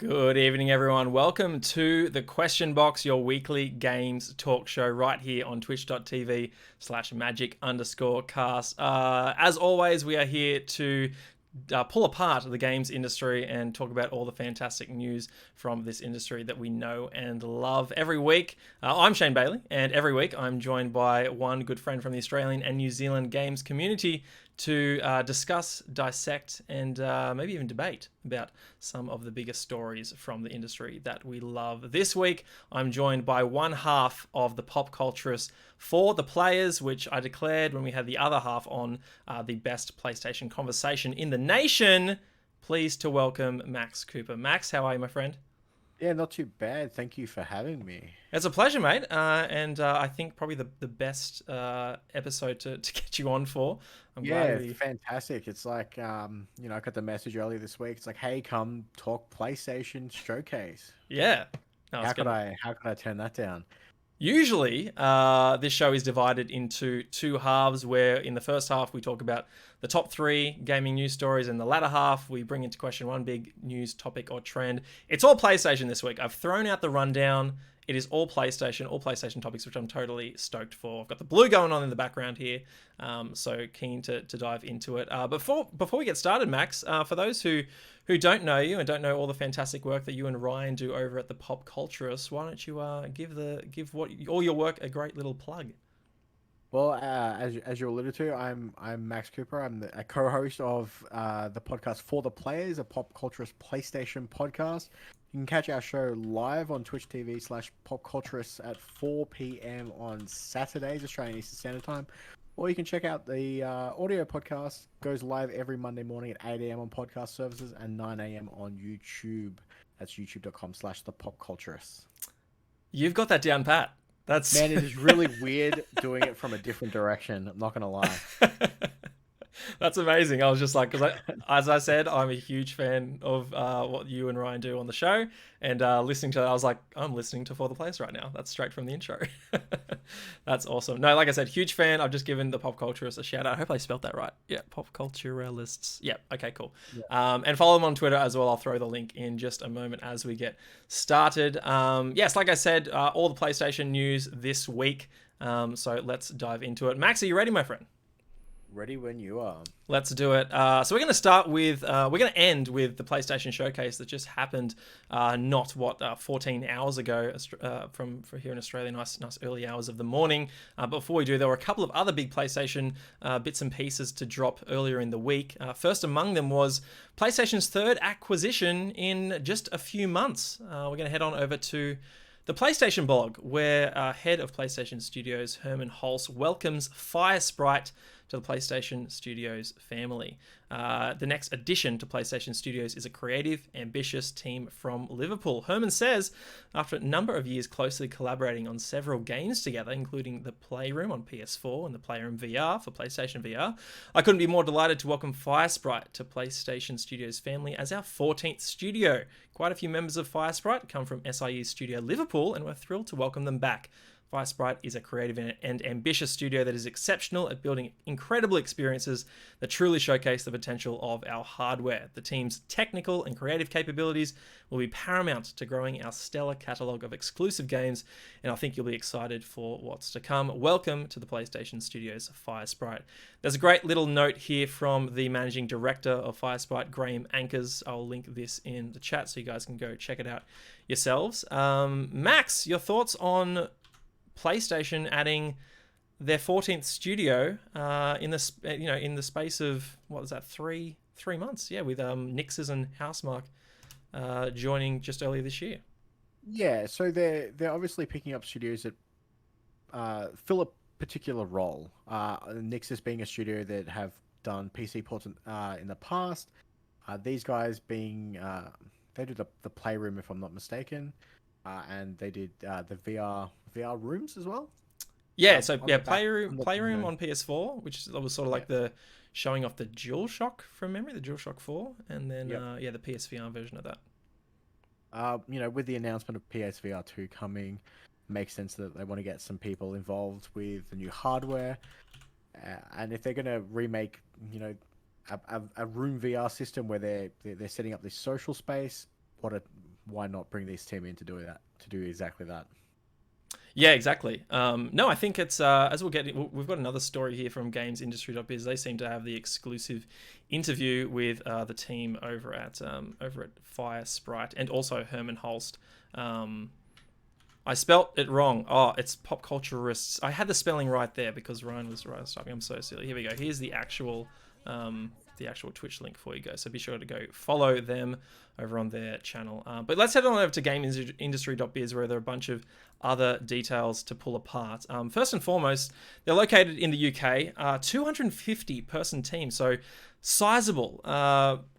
Good evening, everyone. Welcome to the Question Box, your weekly games talk show right here on twitch.tv/magic_cast. As always, we are here to pull apart the games industry and talk about all the fantastic news from this industry that we know and love. Every week, I'm Shane Bailey, and every week I'm joined by one good friend from the Australian and New Zealand games community to discuss, dissect, and maybe even debate about some of the biggest stories from the industry that we love. This week, I'm joined by one half of the Pop Culturists for the players, which I declared when we had the other half on the best PlayStation conversation in the nation. Pleased to welcome Max Cooper. Max, how are you, my friend? Yeah, not too bad. Thank you for having me. It's a pleasure, mate. And I think probably the best episode to get you on for. I'm glad Yeah, we... fantastic. It's like, I got the message earlier this week. It's like, hey, come talk PlayStation Showcase. Yeah. No, it's How could good. I turn that down? Usually, this show is divided into two halves where in the first half we talk about the top three gaming news stories, and the latter half we bring into question one big news topic or trend. It's all PlayStation this week. I've thrown out the rundown. It is all PlayStation topics, which I'm totally stoked for. I've got the blue going on in the background here, so keen to dive into it. Before we get started, Max, for those who don't know you and don't know all the fantastic work that you and Ryan do over at the Pop Culturists, why don't you give all your work a great little plug? Well, as you alluded to, I'm Max Cooper. I'm a co-host of the podcast For the Players, a Pop Culturist PlayStation podcast. You can catch our show live on Twitch TV/PopCulturists at 4 p.m. on Saturdays, Australian Eastern Standard Time. Or you can check out the audio podcast. Goes live every Monday morning at 8 a.m. on podcast services and 9 a.m. on YouTube. That's youtube.com/thepopculturists. You've got that down pat. That's Man, it is really weird doing it from a different direction. I'm not going to lie. That's amazing. I was just like, as I said, I'm a huge fan of what you and Ryan do on the show, and listening to that, I was like, I'm listening to For the Players right now. That's straight from the intro. That's awesome. No, like I said, huge fan. I've just given the Pop Culturists a shout out. I hope I spelled that right. Yeah, Pop Culturists. Yeah, okay, cool. Yeah. And follow them on Twitter as well. I'll throw the link in just a moment as we get started. Yes, like I said, all the PlayStation news this week. So let's dive into it. Max, are you ready, my friend? Ready when you are. Let's do it. So we're going to start with, we're going to end with the PlayStation Showcase that just happened 14 hours ago from here in Australia, nice early hours of the morning. Before we do, there were a couple of other big PlayStation bits and pieces to drop earlier in the week. First among them was PlayStation's third acquisition in just a few months. We're going to head on over to the PlayStation blog, where head of PlayStation Studios, Herman Hulse, welcomes Firesprite to the PlayStation Studios family. The next addition to PlayStation Studios is a creative, ambitious team from Liverpool. Herman says, after a number of years closely collaborating on several games together, including the Playroom on PS4 and the Playroom VR for PlayStation VR, I couldn't be more delighted to welcome Firesprite to PlayStation Studios family as our 14th studio. Quite a few members of Firesprite come from SIE Studio Liverpool, and we're thrilled to welcome them back. Firesprite is a creative and ambitious studio that is exceptional at building incredible experiences that truly showcase the potential of our hardware. The team's technical and creative capabilities will be paramount to growing our stellar catalogue of exclusive games, and I think you'll be excited for what's to come. Welcome to the PlayStation Studios Firesprite. There's a great little note here from the managing director of Firesprite, Graham Anchors. I'll link this in the chat so you guys can go check it out yourselves. Max, your thoughts on PlayStation adding their 14th studio in the space of what was that, three months? Yeah, with Nixes and Housemarque joining just earlier this year. Yeah, so they're obviously picking up studios that fill a particular role. Nixus being a studio that have done PC ports in the past. These guys being they did the Playroom, if I'm not mistaken, and they did the VR rooms as well. Yeah, so yeah, on Playroom on PS4, which was sort of like the showing off the DualShock from memory, the DualShock 4, and then the PSVR version of that. With the announcement of PSVR 2 coming, makes sense that they want to get some people involved with the new hardware. And if they're going to remake, a room VR system where they're setting up this social space, what why not bring this team in to do that, to do exactly that? Yeah, exactly. No, I think it's as we've got another story here from GamesIndustry.biz. They seem to have the exclusive interview with the team over at Firesprite and also Herman Holst. I spelt it wrong. Oh, it's PopCulturists. I had the spelling right there because Ryan was typing. I'm so silly. Here we go. Here's the actual Twitch link for you guys. So be sure to go follow them over on their channel. But let's head on over to GamesIndustry.biz, where there are a bunch of other details to pull apart. First and foremost, they're located in the UK. 250 person team, so sizable.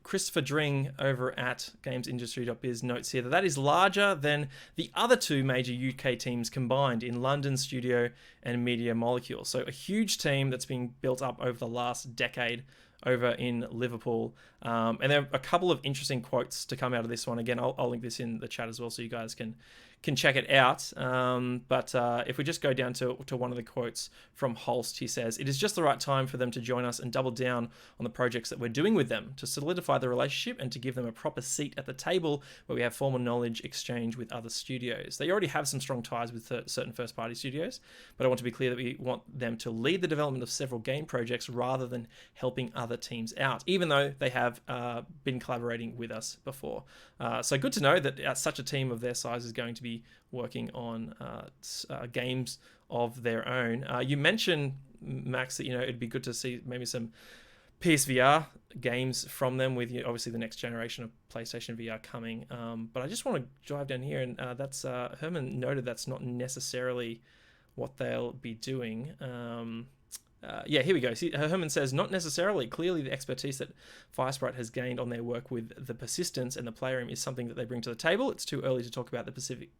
Christopher Dring over at GamesIndustry.biz notes here that is larger than the other two major UK teams combined in London Studio and Media Molecule. So a huge team that's been built up over the last decade over in Liverpool. And there are a couple of interesting quotes to come out of this one. Again, I'll link this in the chat as well so you guys can check it out. But if we just go down to one of the quotes from Holst, he says, "It is just the right time for them to join us and double down on the projects that we're doing with them, to solidify the relationship and to give them a proper seat at the table where we have formal knowledge exchange with other studios. They already have some strong ties with certain first-party studios, but I want to be clear that we want them to lead the development of several game projects rather than helping other teams out, even though they have been collaborating with us before." So good to know that such a team of their size is going to be working on games of their own. You mentioned, Max, that it'd be good to see maybe some PSVR games from them with obviously the next generation of PlayStation VR coming. But I just want to drive down here, and that's Herman noted that's not necessarily what they'll be doing. Yeah, here we go. See, Herman says, "Not necessarily. Clearly, the expertise that Firesprite has gained on their work with the Persistence and the Playroom is something that they bring to the table. It's too early to talk about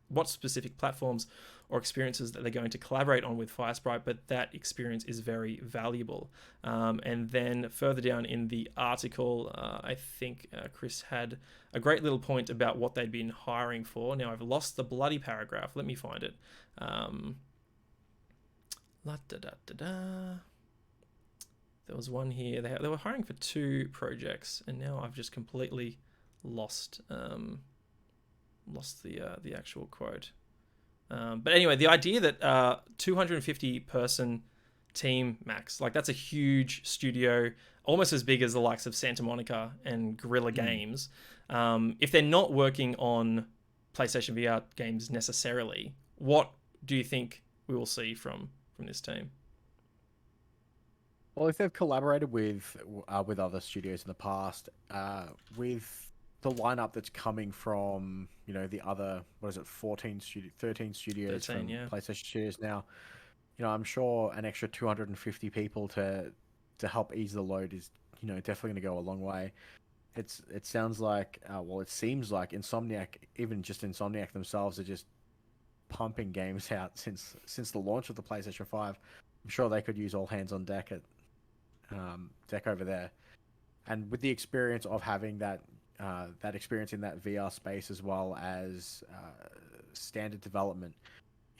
what specific platforms or experiences that they're going to collaborate on with Firesprite, but that experience is very valuable." And then further down in the article, I think Chris had a great little point about what they'd been hiring for. Now, I've lost the bloody paragraph. Let me find it. There was one here. They were hiring for 2 projects, and now I've just completely lost the actual quote. But anyway, the idea that 250 person team, Max, like that's a huge studio, almost as big as the likes of Santa Monica and Guerrilla Games. If they're not working on PlayStation VR games necessarily, what do you think we will see from this team? Well, if they've collaborated with other studios in the past, with the lineup that's coming from the other 13 studios from PlayStation Studios now, I'm sure an extra 250 people to help ease the load is definitely going to go a long way. It sounds like it seems like Insomniac themselves are just pumping games out since the launch of the PlayStation 5. I'm sure they could use all hands on deck over there, and with the experience of having that experience in that VR space as well as standard development,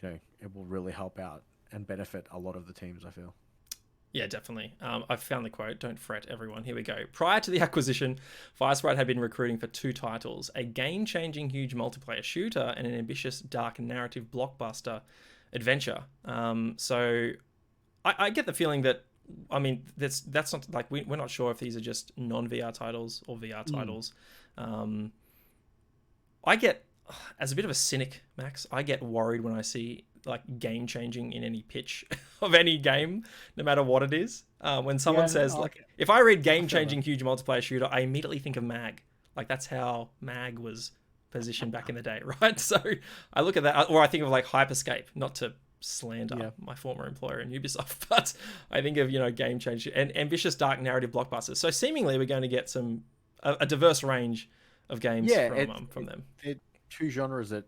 it will really help out and benefit a lot of the teams, I feel. Yeah, definitely. I've found the quote. Don't fret, everyone. Here we go. "Prior to the acquisition, Firesprite had been recruiting for 2 titles, a game-changing huge multiplayer shooter and an ambitious dark narrative blockbuster adventure." So I get the feeling that, I mean, that's not like we're not sure if these are just non-VR titles or VR titles. I get, as a bit of a cynic, Max, I get worried when I see like game changing in any pitch of any game, no matter what it is. When someone says like, if I read game changing huge multiplayer shooter, I immediately think of MAG. Like that's how MAG was positioned back in the day, right? So I look at that, or I think of like Hyperscape, not to slander my former employer in Ubisoft, but I think of game change and ambitious dark narrative blockbusters. So seemingly we're going to get a diverse range of games from them. They're 2 genres that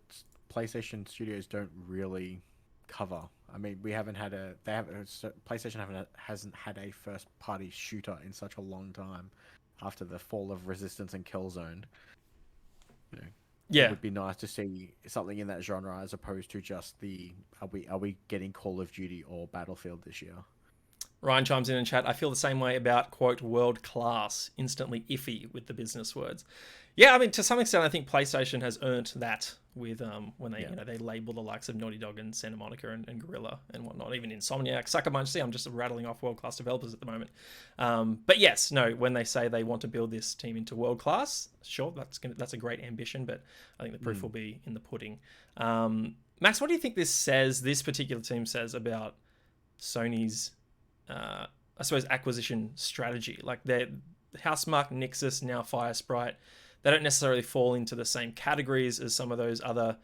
PlayStation Studios don't really cover. I mean, PlayStation hasn't had a first party shooter in such a long time after the fall of Resistance and Killzone. It would be nice to see something in that genre as opposed to just are we getting Call of Duty or Battlefield this year? Ryan chimes in chat, "I feel the same way about, quote, world class, instantly iffy with the business words." Yeah, I mean, to some extent, I think PlayStation has earned that with when they Yeah. they label the likes of Naughty Dog and Santa Monica and Guerrilla and whatnot, even Insomniac, Sucker Punch. See, I'm just rattling off world class developers at the moment. But yes, no, when they say they want to build this team into world class, sure, that's a great ambition, but I think the proof will be in the pudding. Max, what do you think this particular team says about Sony's, I suppose, acquisition strategy? Like their Housemarque, Nixxes, now Firesprite, they don't necessarily fall into the same categories as some of those other,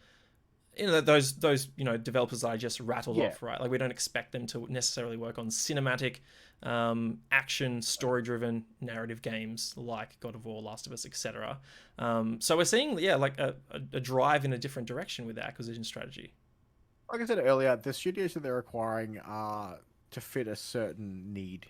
those developers that I just rattled Yeah. off, right? Like we don't expect them to necessarily work on cinematic, action, story-driven narrative games like God of War, Last of Us, etc. So we're seeing, like a drive in a different direction with the acquisition strategy. Like I said earlier, the studios that they're acquiring are to fit a certain need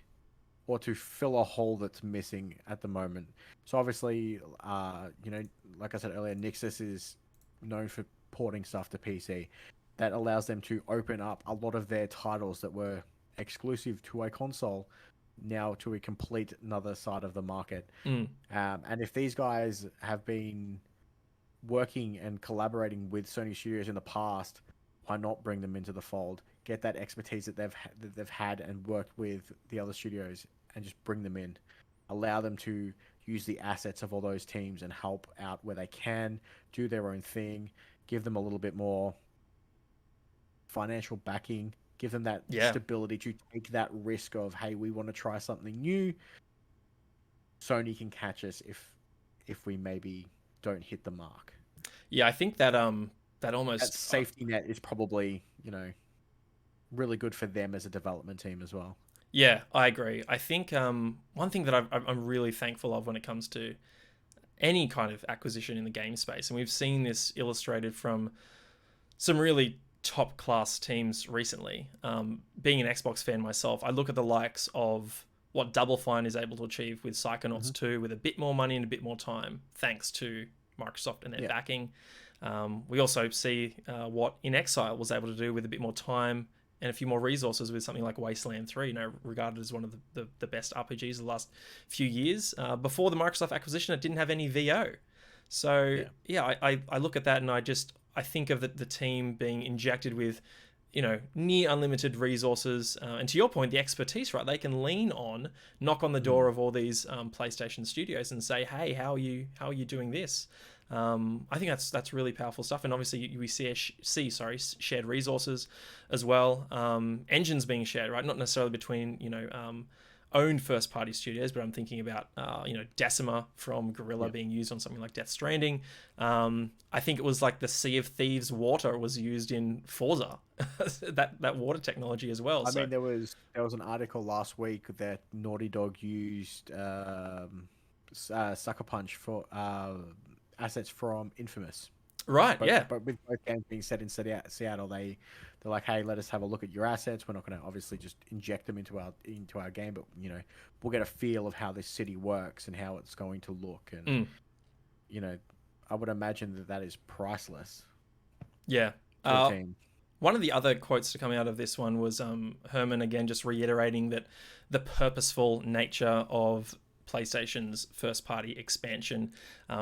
or to fill a hole that's missing at the moment. So obviously, like I said earlier, Nixxes is known for porting stuff to PC. That allows them to open up a lot of their titles that were exclusive to a console now to a complete another side of the market. Mm. And if these guys have been working and collaborating with Sony Studios in the past, why not bring them into the fold? Get that expertise that they've had and worked with the other studios, and just bring them in. Allow them to use the assets of all those teams and help out where they can, do their own thing, give them a little bit more financial backing, give them that Yeah. stability to take that risk of, hey, we want to try something new. Sony can catch us if we maybe don't hit the mark. Yeah, I think that that almost That safety net is probably, really good for them as a development team as well. Yeah, I agree. I think one thing that I'm really thankful of when it comes to any kind of acquisition in the game space, and we've seen this illustrated from some really top class teams recently. Being an Xbox fan myself, I look at the likes of what Double Fine is able to achieve with Psychonauts 2 with a bit more money and a bit more time, thanks to Microsoft and their backing. We also see what In Exile was able to do with a bit more time and a few more resources with something like Wasteland 3, regarded as one of the best RPGs of the last few years. Before the Microsoft acquisition, it didn't have any VO. So, I look at that and I think of the team being injected with, near unlimited resources. And to your point, the expertise, right? They can lean on, knock on the door of all these PlayStation studios and say, hey, how are you doing this? I think that's really powerful stuff, and obviously we see shared resources as well. Engines being shared, right? Not necessarily between owned first party studios, but I'm thinking about Decima from Guerrilla being used on something like Death Stranding. I think it was like the Sea of Thieves water was used in Forza, that water technology as well. I mean, there was an article last week that Naughty Dog used Sucker Punch for assets from Infamous. Right, But with both games being set in Seattle, they're like, hey, let us have a look at your assets. We're not going to obviously just inject them into our game, but we'll get a feel of how this city works and how it's going to look. And I would imagine that is priceless. Yeah. For a team. One of the other quotes to come out of this one was Herman again just reiterating that the purposeful nature of PlayStation's first-party expansion,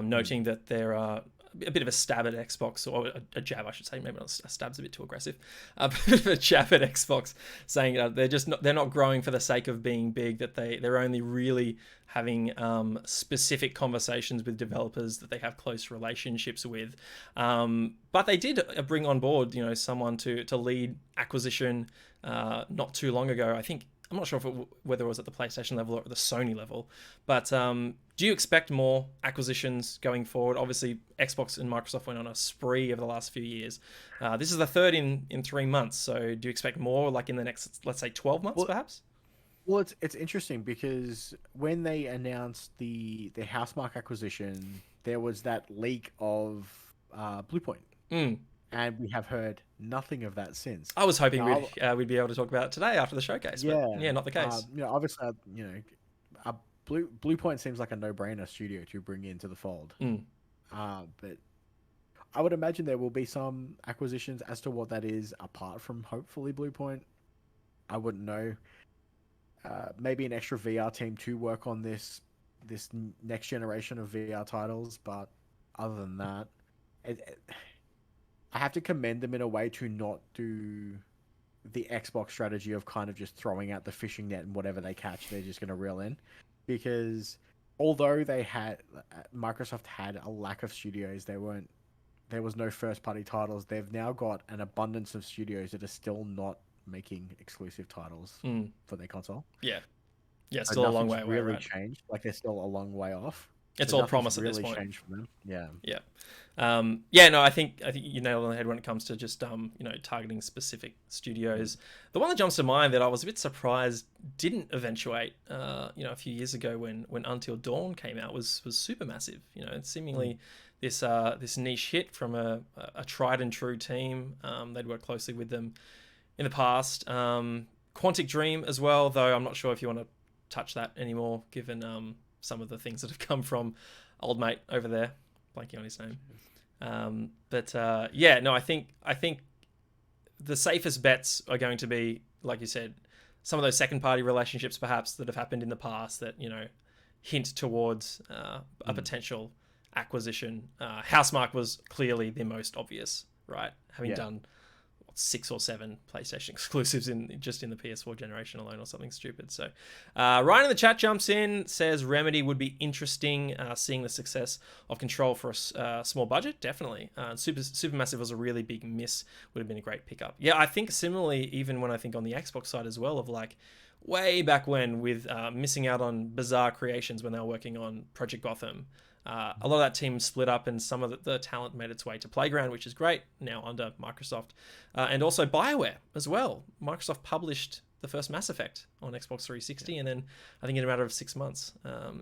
noting that there are a bit of a stab at Xbox, or a jab, I should say. Maybe not a stab's a bit too aggressive. A bit of a jab at Xbox, saying they're not growing for the sake of being big. That they're only really having specific conversations with developers that they have close relationships with. But they did bring on board, someone to lead acquisition not too long ago. I think. I'm not sure whether it was at the PlayStation level or at the Sony level, but do you expect more acquisitions going forward? Obviously, Xbox and Microsoft went on a spree over the last few years. This is the third in 3 months, so do you expect more, like in the next, let's say, 12 months, perhaps? Well, it's interesting because when they announced the Housemarque acquisition, there was that leak of Bluepoint. And we have heard nothing of that since. I was hoping we'd be able to talk about it today after the showcase, but not the case. Obviously, Bluepoint seems like a no-brainer studio to bring into the fold. But I would imagine there will be some acquisitions. As to what that is, apart from hopefully Bluepoint, I wouldn't know. Maybe an extra VR team to work on this next generation of VR titles, but other than that, I have to commend them in a way to not do the Xbox strategy of kind of just throwing out the fishing net and whatever they catch, they're just going to reel in. Because although Microsoft had a lack of studios, there was no first party titles. They've now got an abundance of studios that are still not making exclusive titles for their console. Yeah. Yeah, So still a long way nothing's away, really right? changed. Like they're still a long way off. It's So all nothing's promise at this really point. changed for them. Yeah. Yeah. Yeah, no, I think you nailed it on the head when it comes to just targeting specific studios. The one that jumps to mind that I was a bit surprised didn't eventuate a few years ago when Until Dawn came out was super massive. It's seemingly this niche hit from a tried and true team. They'd worked closely with them in the past. Quantic Dream as well, though I'm not sure if you want to touch that anymore given some of the things that have come from old mate over there, blanking on his name. I think the safest bets are going to be, like you said, some of those second party relationships perhaps that have happened in the past that hint towards a potential acquisition. Housemarque was clearly the most obvious, right? Having done 6 or 7 PlayStation exclusives in the PS4 generation alone or something stupid. So Ryan in the chat jumps in, says Remedy would be interesting, seeing the success of Control for a small budget. Definitely. Supermassive was a really big miss, would have been a great pickup. Yeah, I think similarly, even when I think on the Xbox side as well, of like way back when with missing out on Bizarre Creations when they were working on Project Gotham. A lot of that team split up and some of the talent made its way to Playground, which is great, now under Microsoft. And also BioWare as well. Microsoft published the first Mass Effect on Xbox 360, and then I think in a matter of 6 months,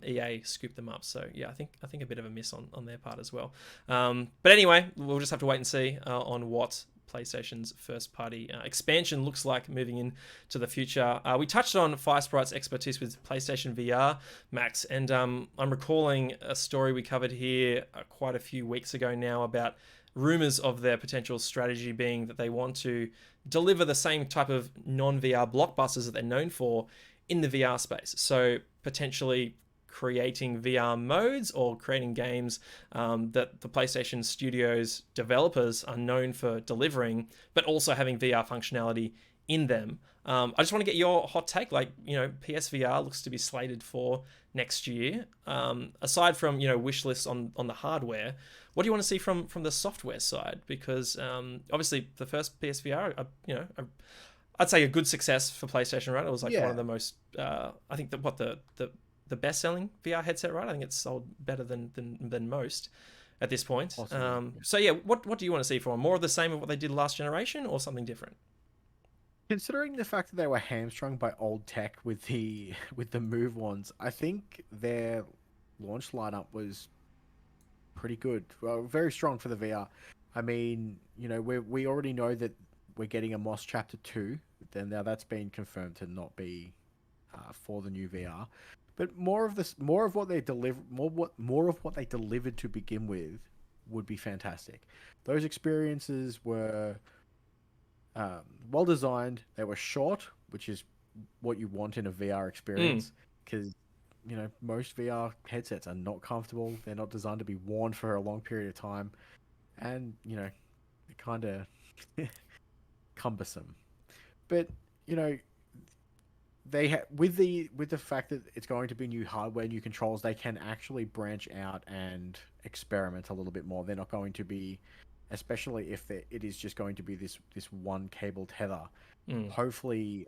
EA scooped them up. So yeah, I think a bit of a miss on their part as well. But anyway, we'll just have to wait and see on what PlayStation's first party expansion looks like moving into the future. We touched on Firesprite's expertise with PlayStation VR, Max, and I'm recalling a story we covered here quite a few weeks ago now about rumors of their potential strategy being that they want to deliver the same type of non-VR blockbusters that they're known for in the VR space. So potentially creating VR modes or creating games that the PlayStation Studios developers are known for delivering, but also having VR functionality in them. I just want to get your hot take. Like, PSVR looks to be slated for next year. Aside from, wish lists on the hardware, what do you want to see from the software side? Because obviously the first PSVR, I'd say a good success for PlayStation, right? It was like one of the most, I think the best-selling VR headset, right? I think it's sold better than most at this point. So yeah, what do you want to see from them? More of the same of what they did last generation, or something different? Considering the fact that they were hamstrung by old tech with the Move ones, I think their launch lineup was pretty good. Well, very strong for the VR. I mean, we already know that we're getting a Moss Chapter 2. Then now that's been confirmed to not be for the new VR. But more of what they delivered to begin with would be fantastic. Those experiences were well designed. They were short, which is what you want in a VR experience, because most VR headsets are not comfortable. They're not designed to be worn for a long period of time, and they're kind of cumbersome. But they with the fact that it's going to be new hardware, new controls, they can actually branch out and experiment a little bit more. They're not going to be, especially if it is just going to be this one cable tether. Hopefully,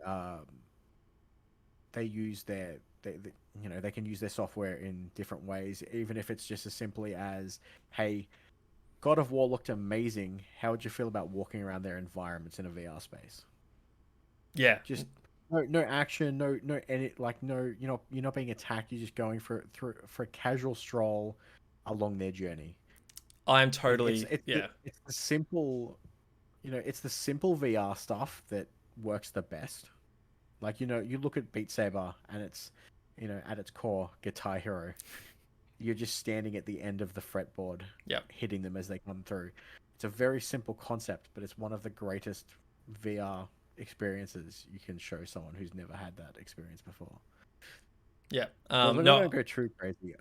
they use they can use their software in different ways, even if it's just as simply as, hey, God of War looked amazing. How would you feel about walking around their environments in a VR space? Yeah, just no action, no you're not being attacked. You're just going for a casual stroll along their journey. I'm totally It's the simple, it's the simple VR stuff that works the best. Like, you look at Beat Saber and it's, at its core, Guitar Hero. You're just standing at the end of the fretboard, hitting them as they come through. It's a very simple concept, but it's one of the greatest VR experiences you can show someone who's never had that experience before. Yeah. They're not No. going to go true crazy.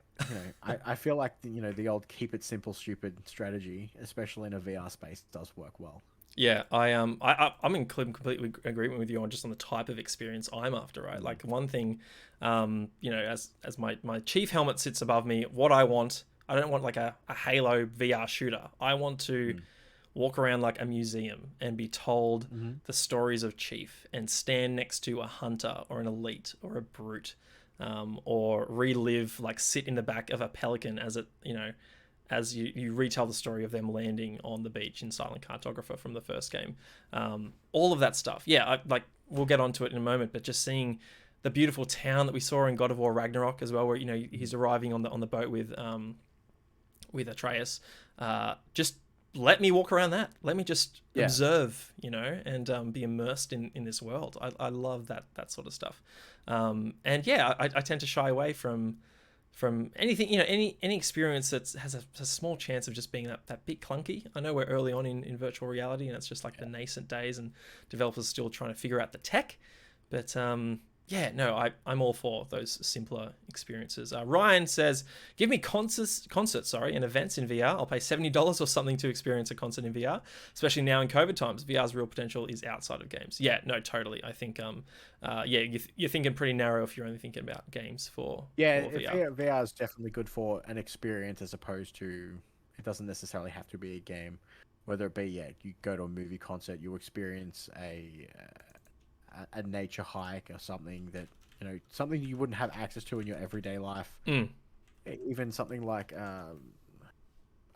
I feel like the old keep it simple, stupid strategy, especially in a VR space, does work well. Yeah, I'm in completely agreement with you on just on the type of experience I'm after, right? Like one thing, as my chief helmet sits above me, what I don't want like a Halo VR shooter. I want to walk around like a museum and be told the stories of Chief and stand next to a hunter or an elite or a brute, or relive, like sit in the back of a pelican as you retell the story of them landing on the beach in Silent Cartographer from the first game. All of that stuff. Yeah, we'll get onto it in a moment, but just seeing the beautiful town that we saw in God of War Ragnarok as well, where he's arriving on the boat with Atreus. Just let me walk around that. Let me just observe, and be immersed in this world. I love that sort of stuff. And yeah, I tend to shy away from anything, any experience that has a small chance of just being that bit clunky. I know we're early on in virtual reality, and it's just like the nascent days, and developers still trying to figure out the tech. But I'm all for those simpler experiences. Ryan says, "Give me concerts, and events in VR. I'll pay $70 or something to experience a concert in VR, especially now in COVID times. VR's real potential is outside of games." Yeah, no, totally. I think, you're thinking pretty narrow if you're only thinking about games for VR. VR is definitely good for an experience as opposed to it doesn't necessarily have to be a game. Whether it be you go to a movie concert, you experience a nature hike or something that something you wouldn't have access to in your everyday life. Even something like I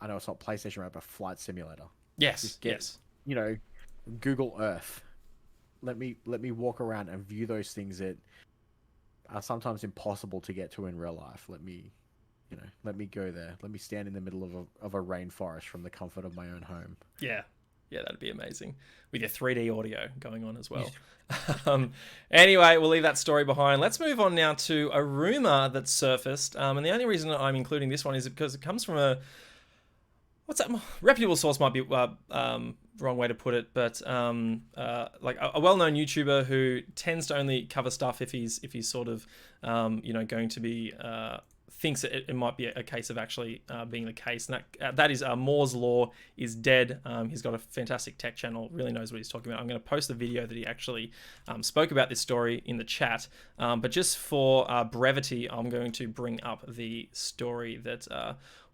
know it's not PlayStation, right, but Flight Simulator. Yes, yes. Google Earth. Let me walk around and view those things that are sometimes impossible to get to in real life. Let me go there. Let me stand in the middle of a rainforest from the comfort of my own home. Yeah. Yeah, that'd be amazing. With your 3D audio going on as well. Anyway, we'll leave that story behind. Let's move on now to a rumor that surfaced. And the only reason I'm including this one is because it comes from reputable source might be wrong way to put it, but like a well-known YouTuber who tends to only cover stuff if he's sort of going to be thinks that it might be a case of actually being the case. And that is Moore's Law is dead. He's got a fantastic tech channel, really knows what he's talking about. I'm going to post the video that he actually spoke about this story in the chat. But just for brevity, I'm going to bring up the story that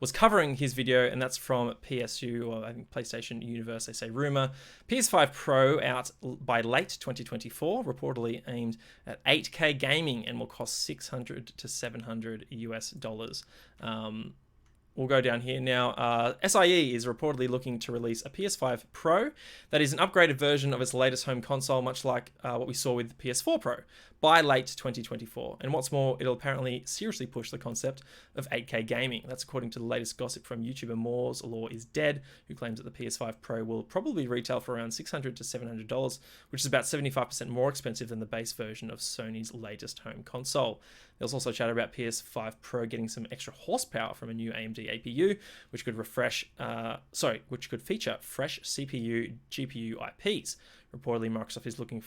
was covering his video, and that's from PSU, or I think PlayStation Universe. They say rumor PS5 Pro out by late 2024, reportedly aimed at 8K gaming and will cost $600 to $700 US. We'll go down here now. SIE is reportedly looking to release a PS5 Pro that is an upgraded version of its latest home console, much like what we saw with the PS4 Pro, by late 2024. And what's more, it'll apparently seriously push the concept of 8K gaming. That's according to the latest gossip from YouTuber Moore's Law is Dead, who claims that the PS5 Pro will probably retail for around $600 to $700, which is about 75% more expensive than the base version of Sony's latest home console. There's also chatter about PS5 Pro getting some extra horsepower from a new AMD APU, which could feature fresh CPU, GPU IPs. Reportedly, Microsoft is looking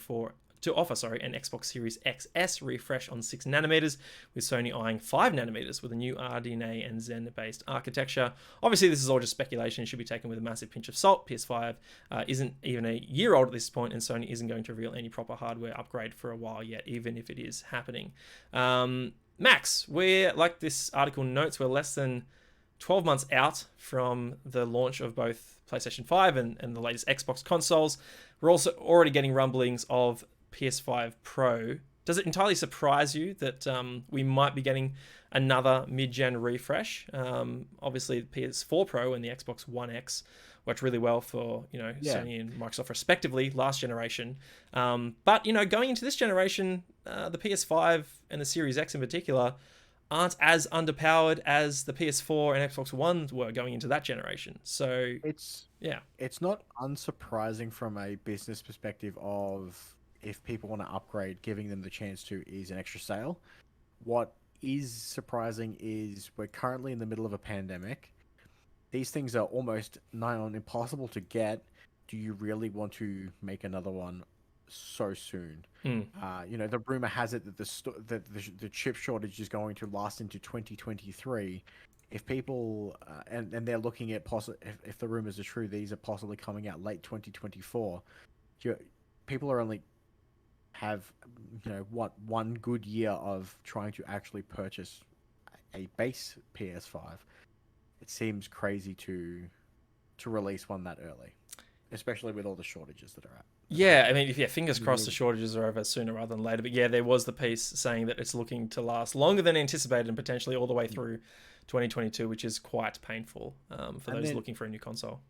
to offer an Xbox Series XS refresh on 6 nanometers, with Sony eyeing 5 nanometers with a new RDNA and Zen-based architecture. Obviously, this is all just speculation. It should be taken with a massive pinch of salt. PS5 isn't even a year old at this point, and Sony isn't going to reveal any proper hardware upgrade for a while yet, even if it is happening. Max, we're, like this article notes, we're less than 12 months out from the launch of both PlayStation 5 and the latest Xbox consoles. We're also already getting rumblings of PS5 Pro. Does it entirely surprise you that we might be getting another mid-gen refresh? Obviously, the PS4 Pro and the Xbox One X worked really well for Sony and Microsoft respectively last generation. But going into this generation, the PS5 and the Series X in particular aren't as underpowered as the PS4 and Xbox One were going into that generation. So it's not unsurprising from a business perspective of if people want to upgrade, giving them the chance to is an extra sale. What is surprising is we're currently in the middle of a pandemic. These things are almost nigh on impossible to get. Do you really want to make another one so soon. Mm. The rumor has it that the chip shortage is going to last into 2023. If people and they're looking at if the rumors are true, these are possibly coming out late 2024. People are only have one good year of trying to actually purchase a base PS5. It seems crazy to release one that early, especially with all the shortages that are out. Yeah, I mean, fingers crossed the shortages are over sooner rather than later. But yeah, there was the piece saying that it's looking to last longer than anticipated and potentially all the way through 2022, which is quite painful for those looking for a new console.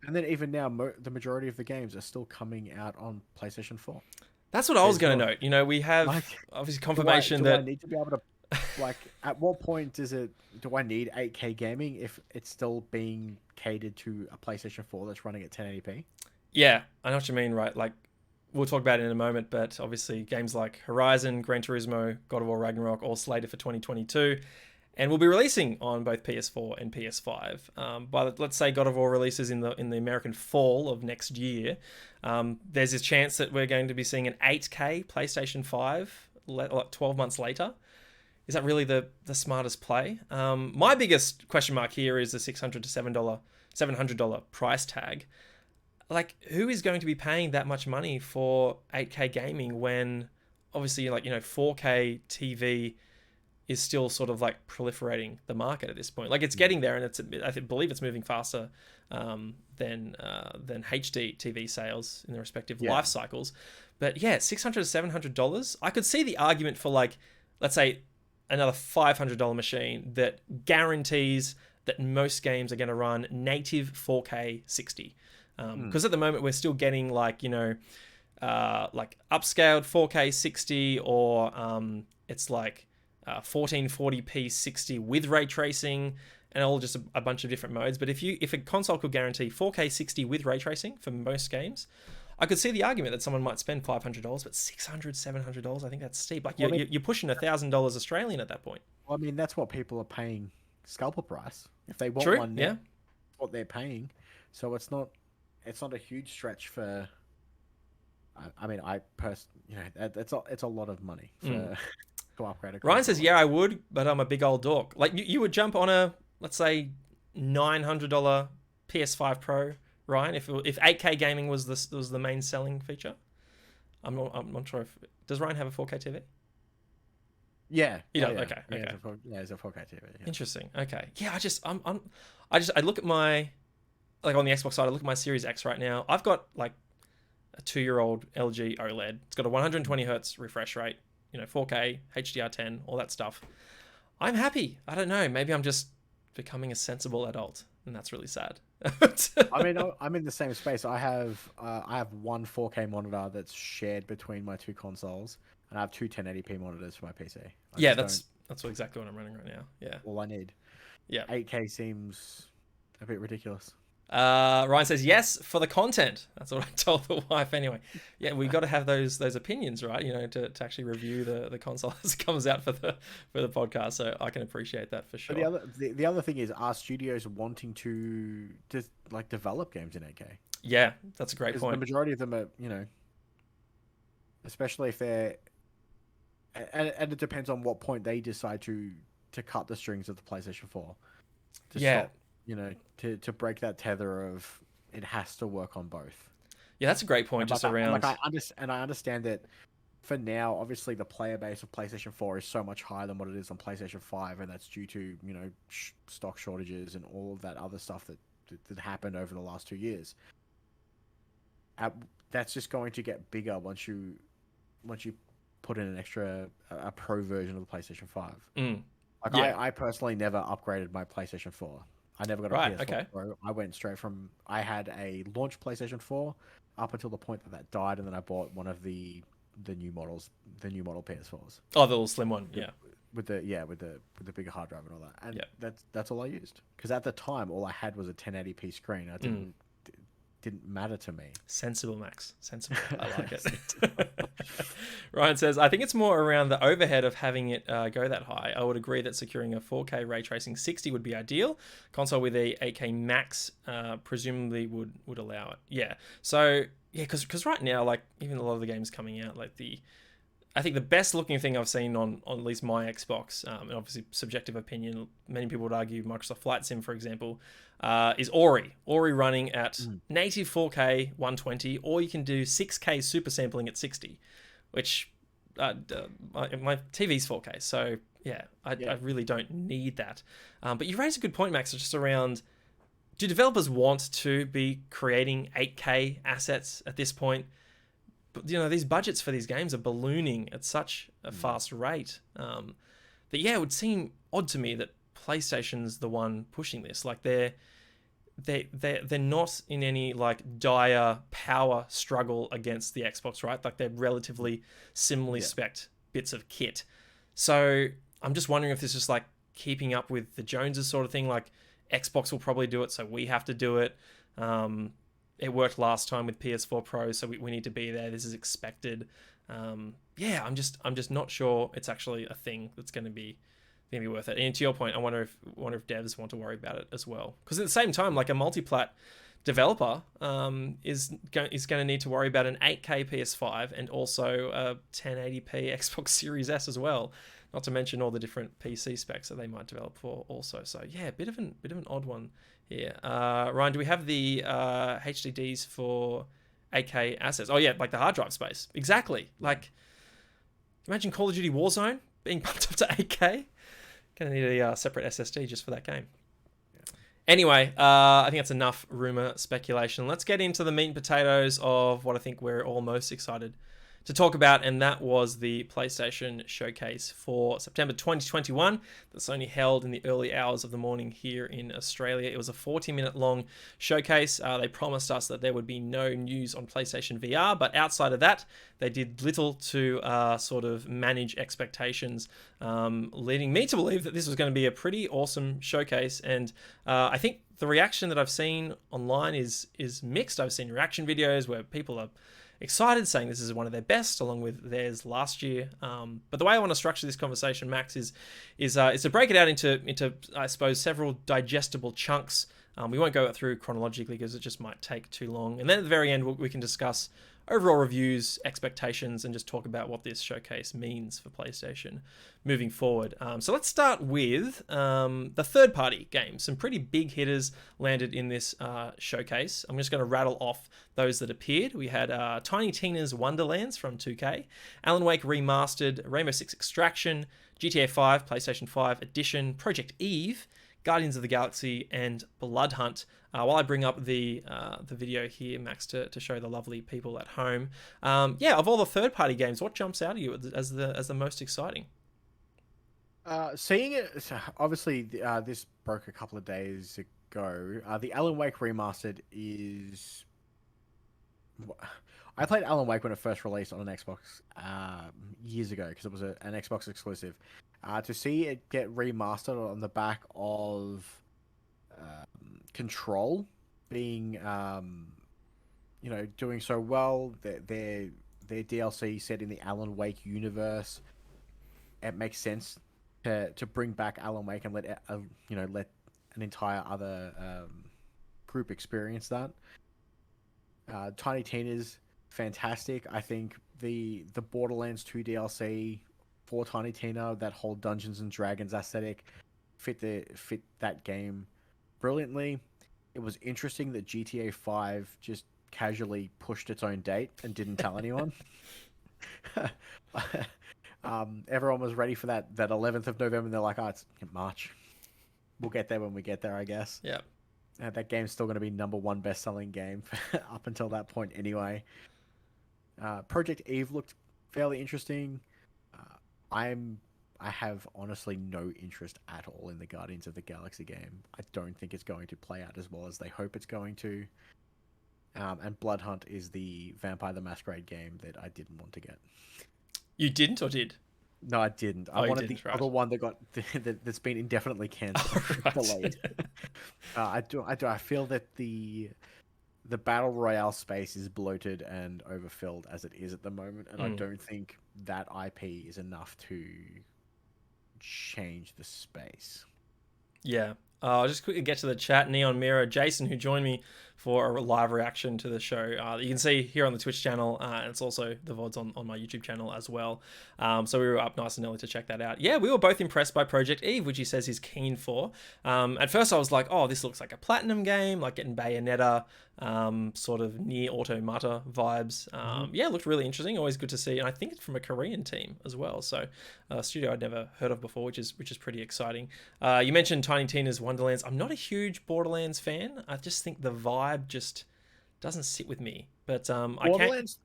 And then even now, the majority of the games are still coming out on PlayStation 4. That's what I was going to note. You know, we have obviously confirmation do I that... need to be able to... Like, at what point do I need 8K gaming if it's still being catered to a PlayStation 4 that's running at 1080p? Yeah, I know what you mean, right? Like, we'll talk about it in a moment, but obviously games like Horizon, Gran Turismo, God of War Ragnarok, all slated for 2022, and will be releasing on both PS4 and PS5. But let's say God of War releases in the American fall of next year, there's this chance that we're going to be seeing an 8K PlayStation 5 like 12 months later. Is that really the smartest play? My biggest question mark here is the $600 to $700 price tag. Like, who is going to be paying that much money for 8K gaming when obviously 4K TV is still sort of like proliferating the market at this point? Like, it's getting there, and I believe it's moving faster than HD TV sales in the respective life cycles. But yeah, $600 to $700. I could see the argument for, like, let's say another $500 machine that guarantees that most games are going to run native 4K 60. Because at the moment we're still getting like upscaled 4K 60, or it's like 1440p 60 with ray tracing, and all just a bunch of different modes. But if a console could guarantee 4K 60 with ray tracing for most games, I could see the argument that someone might spend $500, but $600, $700, I think that's steep. Like, you're pushing $1,000 Australian at that point. Well, I mean, that's what people are paying scalper price. If they want one, now, what they're paying. So it's not a huge stretch for. I mean, it's a lot of money for to upgrade a console. Ryan says, "Yeah, I would, but I'm a big old dork." Like, you would jump on a, let's say, $900 PS5 Pro, Ryan, if 8K gaming was the main selling feature. I'm not sure if does Ryan have a 4K TV? Yeah. He does. Yeah. Okay. It's a 4K TV. Yeah. Interesting. Okay. Yeah. I look at my, like, on the Xbox side, I look at my Series X right now. I've got like a 2-year-old LG OLED. It's got a 120 hertz refresh rate. 4K, HDR10, all that stuff. I'm happy. I don't know. Maybe I'm just becoming a sensible adult, and that's really sad. I mean, I'm in the same space. I have one 4K monitor that's shared between my two consoles, and I have two 1080p monitors for my PC. That's exactly what I'm running right now. Yeah, all I need. Yeah, 8K seems a bit ridiculous. Ryan says yes for the content. That's what I told the wife anyway. Yeah, we got to have those opinions, right? To actually review the console as it comes out for the podcast. So I can appreciate that for sure. But the other thing is, are studios wanting to like develop games in 8K? Yeah, that's a great point. The majority of them are, especially if they're, and it depends on what point they decide to cut the strings of the PlayStation 4. Stop, to break that tether of it has to work on both. Yeah, that's a great point. I understand that for now, obviously the player base of PlayStation 4 is so much higher than what it is on PlayStation 5, and that's due to stock shortages and all of that other stuff that happened over the last 2 years. That's just going to get bigger once you put in an extra a pro version of the PlayStation 5. I personally never upgraded my PlayStation 4. I never got a PS4 Pro. I went straight from, I had a launch PlayStation 4 up until the point that died, and then I bought one of the new model PS4s. Oh, the little slim one, yeah. With the bigger hard drive and all that. And that's all I used. Because at the time, all I had was a 1080p screen. I didn't matter to me. Sensible, Max. Sensible. I like it. Ryan says, I think it's more around the overhead of having it go that high. I would agree that securing a 4K ray tracing 60 would be ideal. Console with a 8K max presumably would allow it. Yeah. So, yeah, because right now, like, even a lot of the games coming out, like I think the best looking thing I've seen on at least my Xbox, and obviously subjective opinion, many people would argue Microsoft Flight Sim, for example, is Ori. Ori running at native 4K 120, or you can do 6K super sampling at 60, which my TV's 4K, so yeah, I really don't need that. But you raise a good point, Max, just around, do developers want to be creating 8K assets at this point? But, you know, these budgets for these games are ballooning at such a fast rate that, yeah, it would seem odd to me that PlayStation's the one pushing this. Like, they're not in any, like, dire power struggle against the Xbox, right? Like, they're relatively similarly spec'd bits of kit. So I'm just wondering if this is, like, keeping up with the Joneses sort of thing. Like, Xbox will probably do it, so we have to do it. It worked last time with PS4 Pro, so we need to be there. This is expected. Yeah, I'm just not sure it's actually a thing that's going to be worth it. And to your point, I wonder if devs want to worry about it as well. Because at the same time, like, a multiplat developer is going to need to worry about an 8K PS5 and also a 1080p Xbox Series S as well. Not to mention all the different PC specs that they might develop for also. So yeah, bit of an odd one here. Ryan, do we have the HDDs for 8K assets? Oh yeah, like the hard drive space. Exactly. Like, imagine Call of Duty Warzone being pumped up to 8K. Gonna need a separate SSD just for that game. Anyway, I think that's enough rumor speculation. Let's get into the meat and potatoes of what I think we're all most excited to talk about, and that was the PlayStation Showcase for September 2021 that Sony held in the early hours of the morning here in Australia. It was a 40-minute long showcase. They promised us that there would be no news on PlayStation VR, but outside of that, they did little to sort of manage expectations, leading me to believe that this was going to be a pretty awesome showcase. And I think the reaction that I've seen online is mixed. I've seen reaction videos where people are excited, saying this is one of their best, along with theirs last year. But the way I want to structure this conversation, Max, is to break it out into I suppose several digestible chunks. We won't go through chronologically because it just might take too long. And then at the very end, we can discuss overall reviews, expectations, and just talk about what this showcase means for PlayStation moving forward. So let's start with the third-party games. Some pretty big hitters landed in this showcase. I'm just going to rattle off those that appeared. We had Tiny Tina's Wonderlands from 2K, Alan Wake Remastered, Rainbow Six Extraction, GTA 5, PlayStation 5 Edition, Project Eve, Guardians of the Galaxy, and Blood Hunt. While I bring up the video here, Max, to show the lovely people at home. Of all the third-party games, what jumps out at you as the most exciting? Seeing it, obviously, this broke a couple of days ago. The Alan Wake Remastered is... I played Alan Wake when it first released on an Xbox years ago, because it was an Xbox exclusive. To see it get remastered on the back of Control being, doing so well, their DLC set in the Alan Wake universe, it makes sense to bring back Alan Wake and let an entire other group experience that. Tiny Tina's fantastic. I think the Borderlands 2 DLC for Tiny Tina, that whole Dungeons and Dragons aesthetic, fit that game brilliantly. It was interesting that GTA 5 just casually pushed its own date and didn't tell anyone. Everyone was ready for that 11th of November, and they're like, oh, it's March. We'll get there when we get there, I guess. Yeah. That game's still going to be #1 best-selling game up until that point anyway. Project Eve looked fairly interesting. I have honestly no interest at all in the Guardians of the Galaxy game. I don't think it's going to play out as well as they hope it's going to. And Blood Hunt is the Vampire the Masquerade game that I didn't want to get. You didn't, or did? No, I didn't. I wanted the other one that got that's been indefinitely cancelled, delayed. I feel that the battle royale space is bloated and overfilled as it is at the moment, and I Mm. don't think that IP is enough to change the space. Yeah. I'll just quickly get to the chat. Neon Mirror, Jason, who joined me for a live reaction to the show. You can see here on the Twitch channel, and it's also the VODs on my YouTube channel as well. So we were up nice and early to check that out. Yeah, we were both impressed by Project Eve, which he says he's keen for. At first, I was like, oh, this looks like a Platinum game, like getting Bayonetta, sort of near Automata vibes. Yeah, it looked really interesting. Always good to see. And I think it's from a Korean team as well. So a studio I'd never heard of before, which is pretty exciting. You mentioned Tiny Tina's Wonderlands. I'm not a huge Borderlands fan. I just think the vibe just doesn't sit with me. But I can't.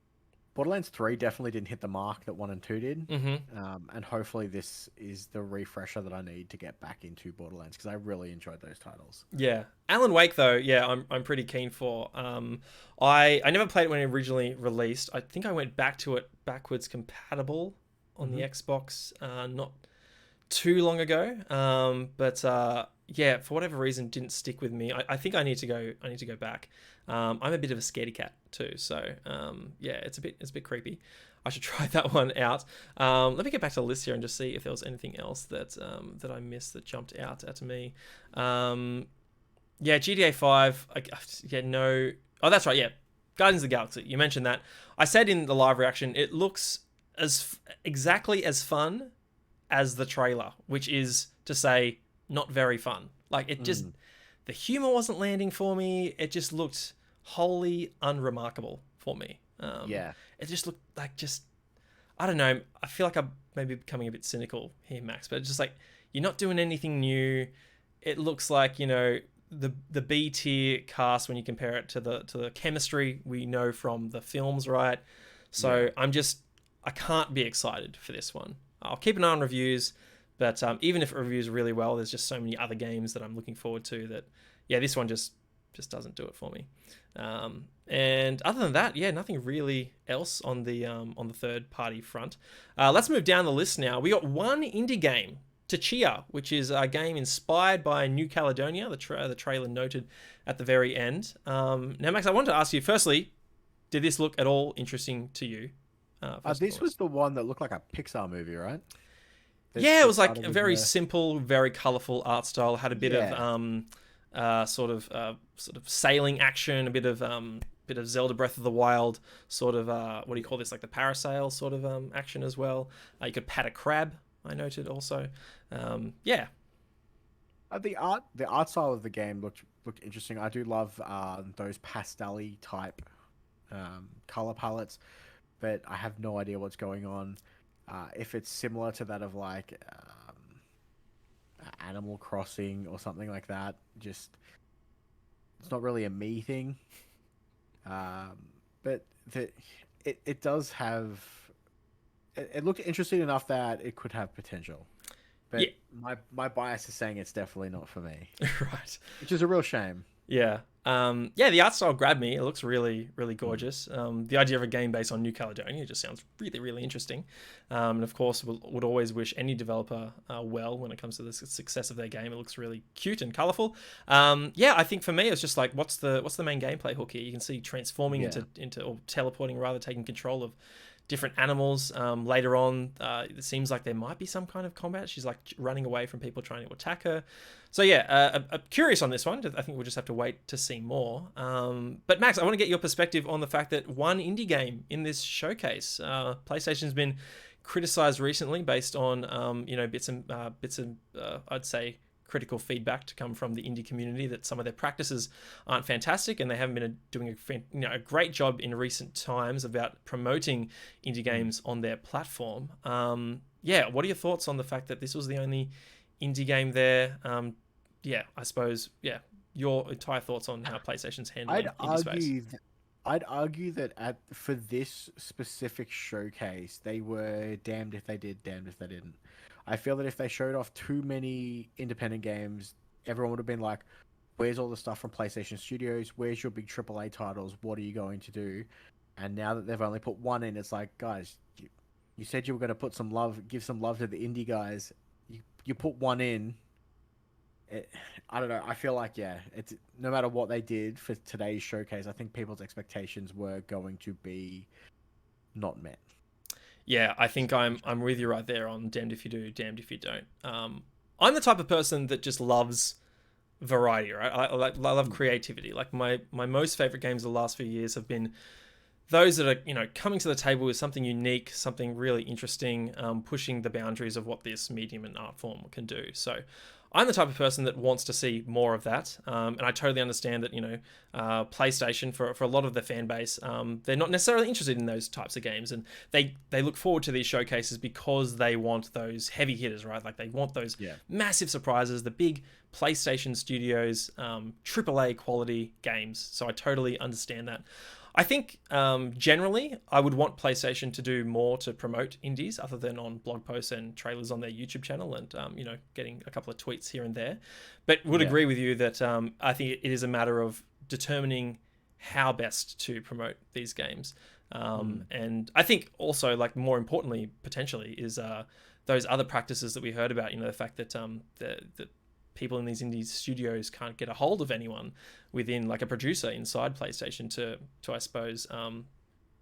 Borderlands 3 definitely didn't hit the mark that 1 and 2 did. Mm-hmm. And hopefully this is the refresher that I need to get back into Borderlands, because I really enjoyed those titles. Yeah, Alan Wake though. Yeah, I'm pretty keen for. I never played it when it originally released. I think I went back to it backwards compatible on the Xbox not too long ago. But yeah, for whatever reason, didn't stick with me. I think I need to go back. I'm a bit of a scaredy cat too, so yeah, it's a bit creepy. I should try that one out. Let me get back to the list here and just see if there was anything else that that I missed that jumped out at me. Yeah, GTA 5. Yeah, no. Oh, that's right. Yeah, Guardians of the Galaxy. You mentioned that. I said in the live reaction, it looks exactly as fun as the trailer, which is to say, not very fun. Like it just, the humor wasn't landing for me. It just looked wholly unremarkable for me. Yeah. It just looked like I don't know. I feel like I'm maybe becoming a bit cynical here, Max, but it's just like you're not doing anything new. It looks like, the B tier cast when you compare it to the chemistry we know from the films, right? So Yeah. I can't be excited for this one. I'll keep an eye on reviews, but even if it reviews really well, there's just so many other games that I'm looking forward to that, yeah, this one just doesn't do it for me. And other than that, yeah, nothing really else on the third party front. Let's move down the list now. We got one indie game, Tachia, which is a game inspired by New Caledonia. The trailer noted at the very end. Now, Max, I wanted to ask you, firstly, did this look at all interesting to you? This was the one that looked like a Pixar movie, right? Yeah, it was like started a with very the- simple, very colorful art style. Had a bit Yeah. of sort of sailing action, a bit of Zelda Breath of the Wild sort of what do you call this, like the parasail sort of action as well. You could pat a crab, I noted also. Yeah. The art style of the game looked interesting. I do love those pastel-y type color palettes, but I have no idea what's going on. If it's similar to that of like Animal Crossing or something like that, just it's not really a me thing. But it does have. It looked interesting enough that it could have potential. But Yeah. my bias is saying it's definitely not for me, Right. which is a real shame. Yeah. Yeah, the art style grabbed me. It looks really, really gorgeous. The idea of a game based on New Caledonia just sounds really, really interesting. And of course, would always wish any developer well when it comes to the success of their game. It looks really cute and colorful. Yeah, I think for me, it's just like, what's the main gameplay hook here? You can see transforming into or teleporting rather, taking control of different animals. Later on, it seems like there might be some kind of combat. She's like running away from people trying to attack her. So yeah, I'm curious on this one. I think we'll just have to wait to see more. But Max, I want to get your perspective on the fact that one indie game in this showcase, PlayStation's been criticized recently based on bits and I'd say critical feedback to come from the indie community that some of their practices aren't fantastic and they haven't been doing a great job in recent times about promoting indie games on their platform. Yeah, what are your thoughts on the fact that this was the only indie game there? Yeah, I suppose, yeah, your entire thoughts on how PlayStation's handling indie space. I'd argue that for this specific showcase, they were damned if they did, damned if they didn't. I feel that if they showed off too many independent games, everyone would have been like, where's all the stuff from PlayStation Studios? Where's your big AAA titles? What are you going to do? And now that they've only put one in, it's like, guys, you said you were going to put some love, give some love to the indie guys. You put one in, I don't know. I feel like, yeah, it's no matter what they did for today's showcase, I think people's expectations were going to be not met. Yeah, I think I'm with you right there on damned if you do, damned if you don't. I'm the type of person that just loves variety, right? I love creativity. Like my most favorite games of the last few years have been those that are, coming to the table with something unique, something really interesting, pushing the boundaries of what this medium and art form can do. So I'm the type of person that wants to see more of that. And I totally understand that, PlayStation, for a lot of the fan base, they're not necessarily interested in those types of games. And they look forward to these showcases because they want those heavy hitters, right? Like they want those massive surprises, the big PlayStation Studios, AAA quality games. So I totally understand that. I think generally I would want PlayStation to do more to promote indies other than on blog posts and trailers on their YouTube channel and, getting a couple of tweets here and there. But would agree with you that I think it is a matter of determining how best to promote these games. And I think also, like, more importantly, potentially, is those other practices that we heard about, the fact that the people in these indie studios can't get a hold of anyone within, like, a producer inside PlayStation to I suppose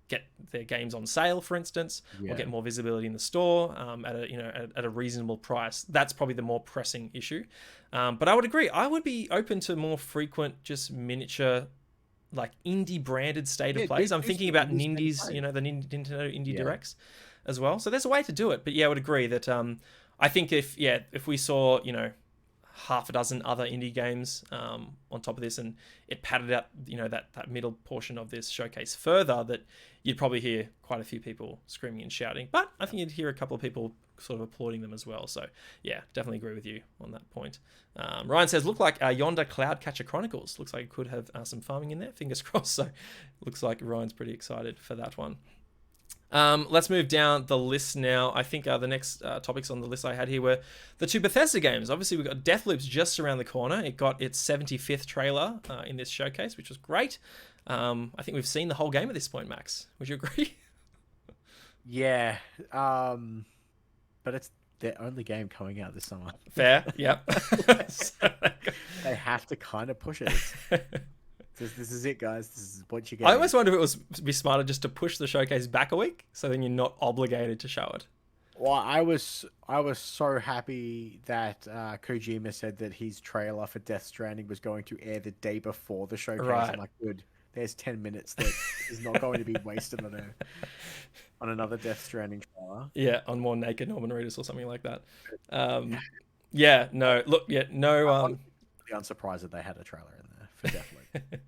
get their games on sale, for instance, or get more visibility in the store at a reasonable price. That's probably the more pressing issue. But I would agree. I would be open to more frequent, just miniature, like, indie branded state of plays. I'm thinking about Nindies, the Nintendo Indie Directs as well. So there's a way to do it. But yeah, I would agree that I think if we saw, half a dozen other indie games on top of this, and it padded out that middle portion of this showcase further, that you'd probably hear quite a few people screaming and shouting, but I think you'd hear a couple of people sort of applauding them as well. So yeah, definitely agree with you on that point. Ryan says, look like Yonder Cloudcatcher Chronicles looks like it could have some farming in there, fingers crossed. So looks like Ryan's pretty excited for that one. Let's move down the list now. I think the next topics on the list I had here were the two Bethesda games. Obviously, we've got Deathloop's just around the corner. It got its 75th trailer in this showcase, which was great. I think we've seen the whole game at this point, Max. Would you agree? Yeah, but it's their only game coming out this summer. Fair, yep. They have to kind of push it. This is it, guys. This is what you get. I almost wonder if it would be smarter just to push the showcase back a week, so then you're not obligated to show it. Well, I was so happy that Kojima said that his trailer for Death Stranding was going to air the day before the showcase. Right. I'm like, good. There's 10 minutes that is not going to be wasted on another Death Stranding trailer. Yeah, on more naked Norman Reedus or something like that. I'm unsurprised that they had a trailer in there for Deathloop.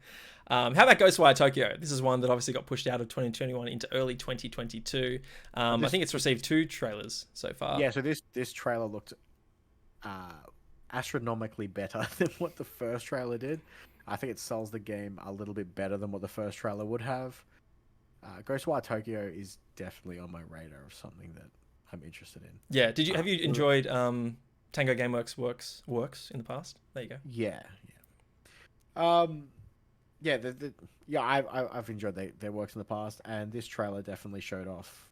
How about Ghostwire Tokyo? This is one that obviously got pushed out of 2021 into early 2022. I think it's received 2 trailers so far. Yeah, so this trailer looked astronomically better than what the first trailer did. I think it sells the game a little bit better than what the first trailer would have. Ghostwire Tokyo is definitely on my radar of something that I'm interested in. Yeah, have you enjoyed Tango Gameworks works in the past? There you go. Yeah. I've enjoyed their works in the past, and this trailer definitely showed off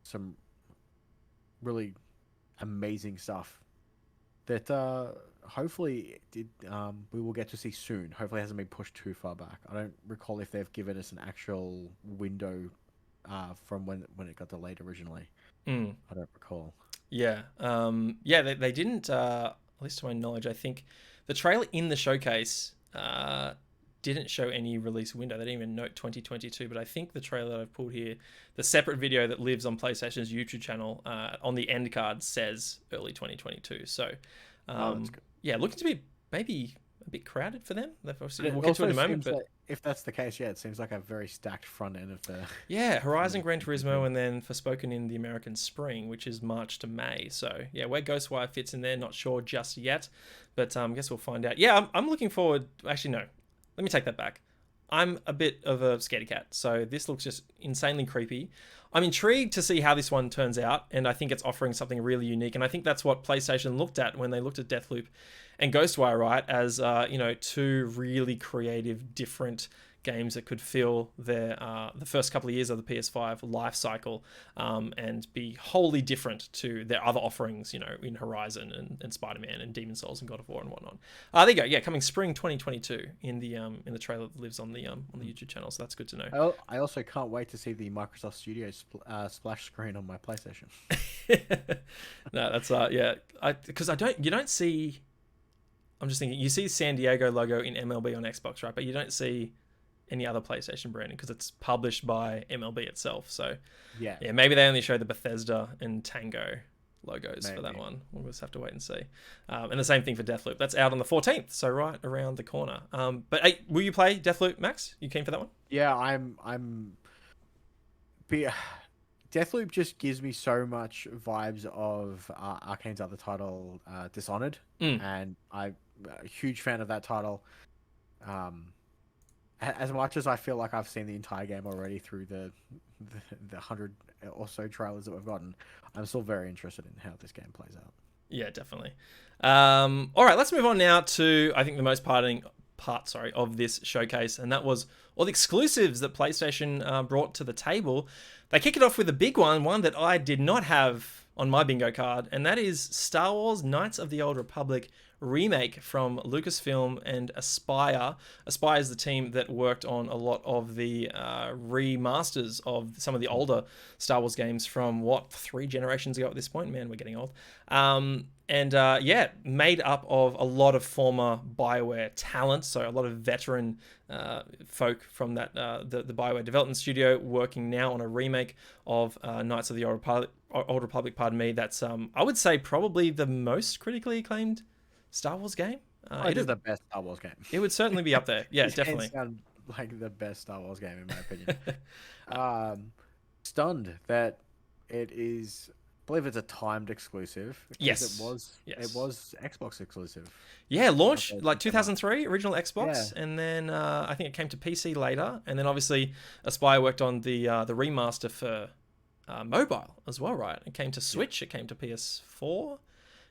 some really amazing stuff that hopefully we will get to see soon. Hopefully it hasn't been pushed too far back. I don't recall if they've given us an actual window from when it got delayed originally. I don't recall. Yeah. They didn't, at least to my knowledge. I think the trailer in the showcase didn't show any release window. They didn't even note 2022, but I think the trailer that I've pulled here, the separate video that lives on PlayStation's YouTube channel, on the end card says early 2022. So, that's good. Yeah, looking to be maybe a bit crowded for them. We'll get to it in a moment. But if that's the case, it seems like a very stacked front end of the... Yeah, Horizon, Gran Turismo, and then Forspoken in the American spring, which is March to May. So, yeah, where Ghostwire fits in there, not sure just yet. But I guess we'll find out. Yeah, I'm looking forward... Actually, no. Let me take that back. I'm a bit of a scaredy cat, so this looks just insanely creepy. I'm intrigued to see how this one turns out, and I think it's offering something really unique. And I think that's what PlayStation looked at when they looked at Deathloop and Ghostwire, right? As 2 really creative, different games that could fill their the first couple of years of the PS5 life cycle, and be wholly different to their other offerings, in Horizon and Spider-Man and Demon Souls and God of War and whatnot. There you go. Yeah, coming spring 2022 in the trailer that lives on the YouTube channel. So that's good to know. I also can't wait to see the Microsoft Studios splash screen on my PlayStation. No, that's because you don't see. I'm just thinking, you see San Diego logo in MLB on Xbox, right? But you don't see any other PlayStation branding because it's published by MLB itself. So yeah, maybe they only show the Bethesda and Tango logos for that one. We'll just have to wait and see. And the same thing for Deathloop. That's out on the 14th, so right around the corner. But hey, will you play Deathloop, Max? You keen for that one? Yeah, Deathloop just gives me so much vibes of Arcane's other title, Dishonored, and I'm a huge fan of that title. As much as I feel like I've seen the entire game already through the 100 or so trailers that we've gotten, I'm still very interested in how this game plays out. Yeah, definitely. All right, let's move on now to, I think, the most part of this showcase, and that was all the exclusives that PlayStation brought to the table. They kick it off with a big one that I did not have on my bingo card, and that is Star Wars Knights of the Old Republic Remake from Lucasfilm and Aspyr. Aspyr is the team that worked on a lot of the remasters of some of the older Star Wars games from 3 generations ago at this point. Man, we're getting old. Made up of a lot of former BioWare talent, so a lot of veteran folk from that the BioWare development studio working now on a remake of Knights of the Old Republic. Pardon me. That's I would say probably the most critically acclaimed Star Wars game. It is the best Star Wars game. It would certainly be up there. Yeah, definitely. It sounds like the best Star Wars game in my opinion. Stunned that it is. I believe it's a timed exclusive. Yes, it was Xbox exclusive. Yeah, launch like 2003, original Xbox, and then I think it came to PC later, and then obviously Aspyr worked on the remaster for mobile as well, right? It came to Switch, it came to PS4.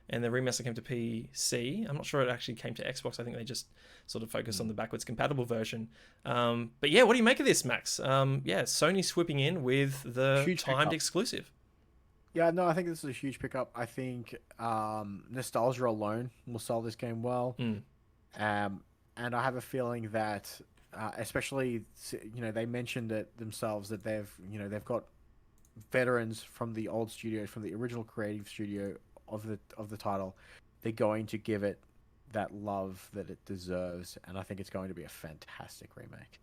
And the remaster came to PC. I'm not sure it actually came to Xbox. I think they just sort of focused on the backwards compatible version. But yeah, what do you make of this, Max? Sony swooping in with the huge timed pickup. Exclusive. Yeah, no, I think this is a huge pickup. I think nostalgia alone will sell this game well. And I have a feeling that, especially, they mentioned it themselves that they've got veterans from the old studio, from the original creative studio of the title. They're going to give it that love that it deserves, and I think it's going to be a fantastic remake.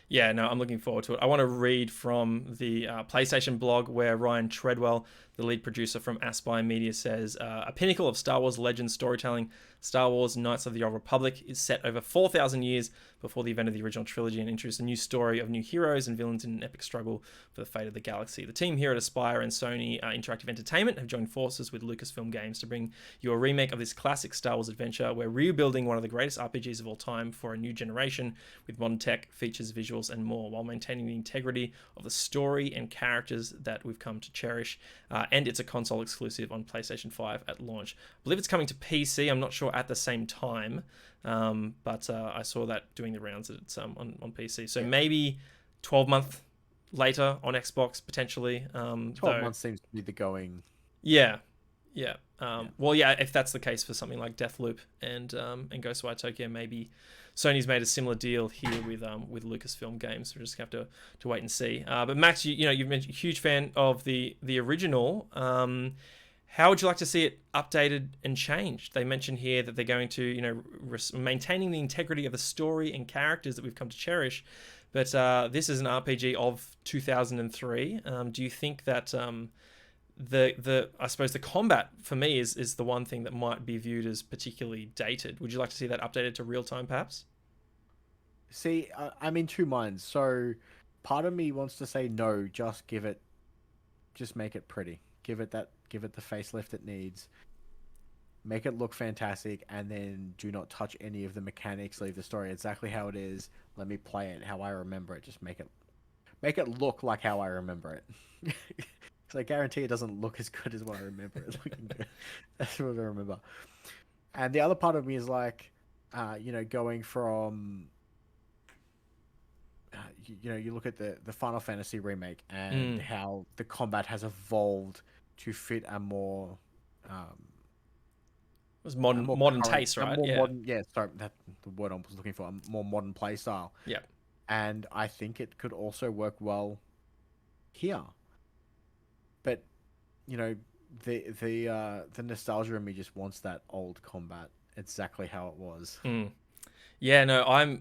Yeah, no, I'm looking forward to it. I want to read from the PlayStation blog where Ryan Treadwell, the lead producer from Aspyr Media, says, a pinnacle of Star Wars legend storytelling, Star Wars Knights of the Old Republic is set over 4,000 years before the event of the original trilogy and introduces a new story of new heroes and villains in an epic struggle for the fate of the galaxy. The team here at Aspyr and Sony Interactive Entertainment have joined forces with Lucasfilm Games to bring you a remake of this classic Star Wars adventure. We're rebuilding one of the greatest RPGs of all time for a new generation with modern tech, features, visuals, and more, while maintaining the integrity of the story and characters that we've come to cherish. And it's a console exclusive on PlayStation 5 at launch. I believe it's coming to PC. I'm not sure at the same time, but I saw that doing the rounds that it's on PC. So maybe 12 months later on Xbox potentially. 12 months seems to be the going. Yeah. Well, yeah, if that's the case for something like Deathloop and Ghostwire Tokyo, maybe Sony's made a similar deal here with Lucasfilm Games. We're just gonna have to wait and see. But Max, you've mentioned a huge fan of the original. How would you like to see it updated and changed? They mentioned here that they're going to, maintaining the integrity of the story and characters that we've come to cherish. But this is an RPG of 2003. Do you think that I suppose the combat for me is the one thing that might be viewed as particularly dated? Would you like to see that updated to real time, perhaps? See, I'm in two minds. So, part of me wants to say no. Just make it pretty. Give it the facelift it needs. Make it look fantastic, and then do not touch any of the mechanics. Leave the story exactly how it is. Let me play it how I remember it. Just make it look like how I remember it. So I guarantee it doesn't look as good as what I remember it looking good. That's what I remember. And the other part of me is like, going from you look at the Final Fantasy remake and how the combat has evolved to fit a more It was modern taste, a right? more Yeah. modern, yeah, sorry, that the word I was looking for, a more modern play style. Yeah. And I think it could also work well here. But the nostalgia in me just wants that old combat exactly how it was. Yeah, no,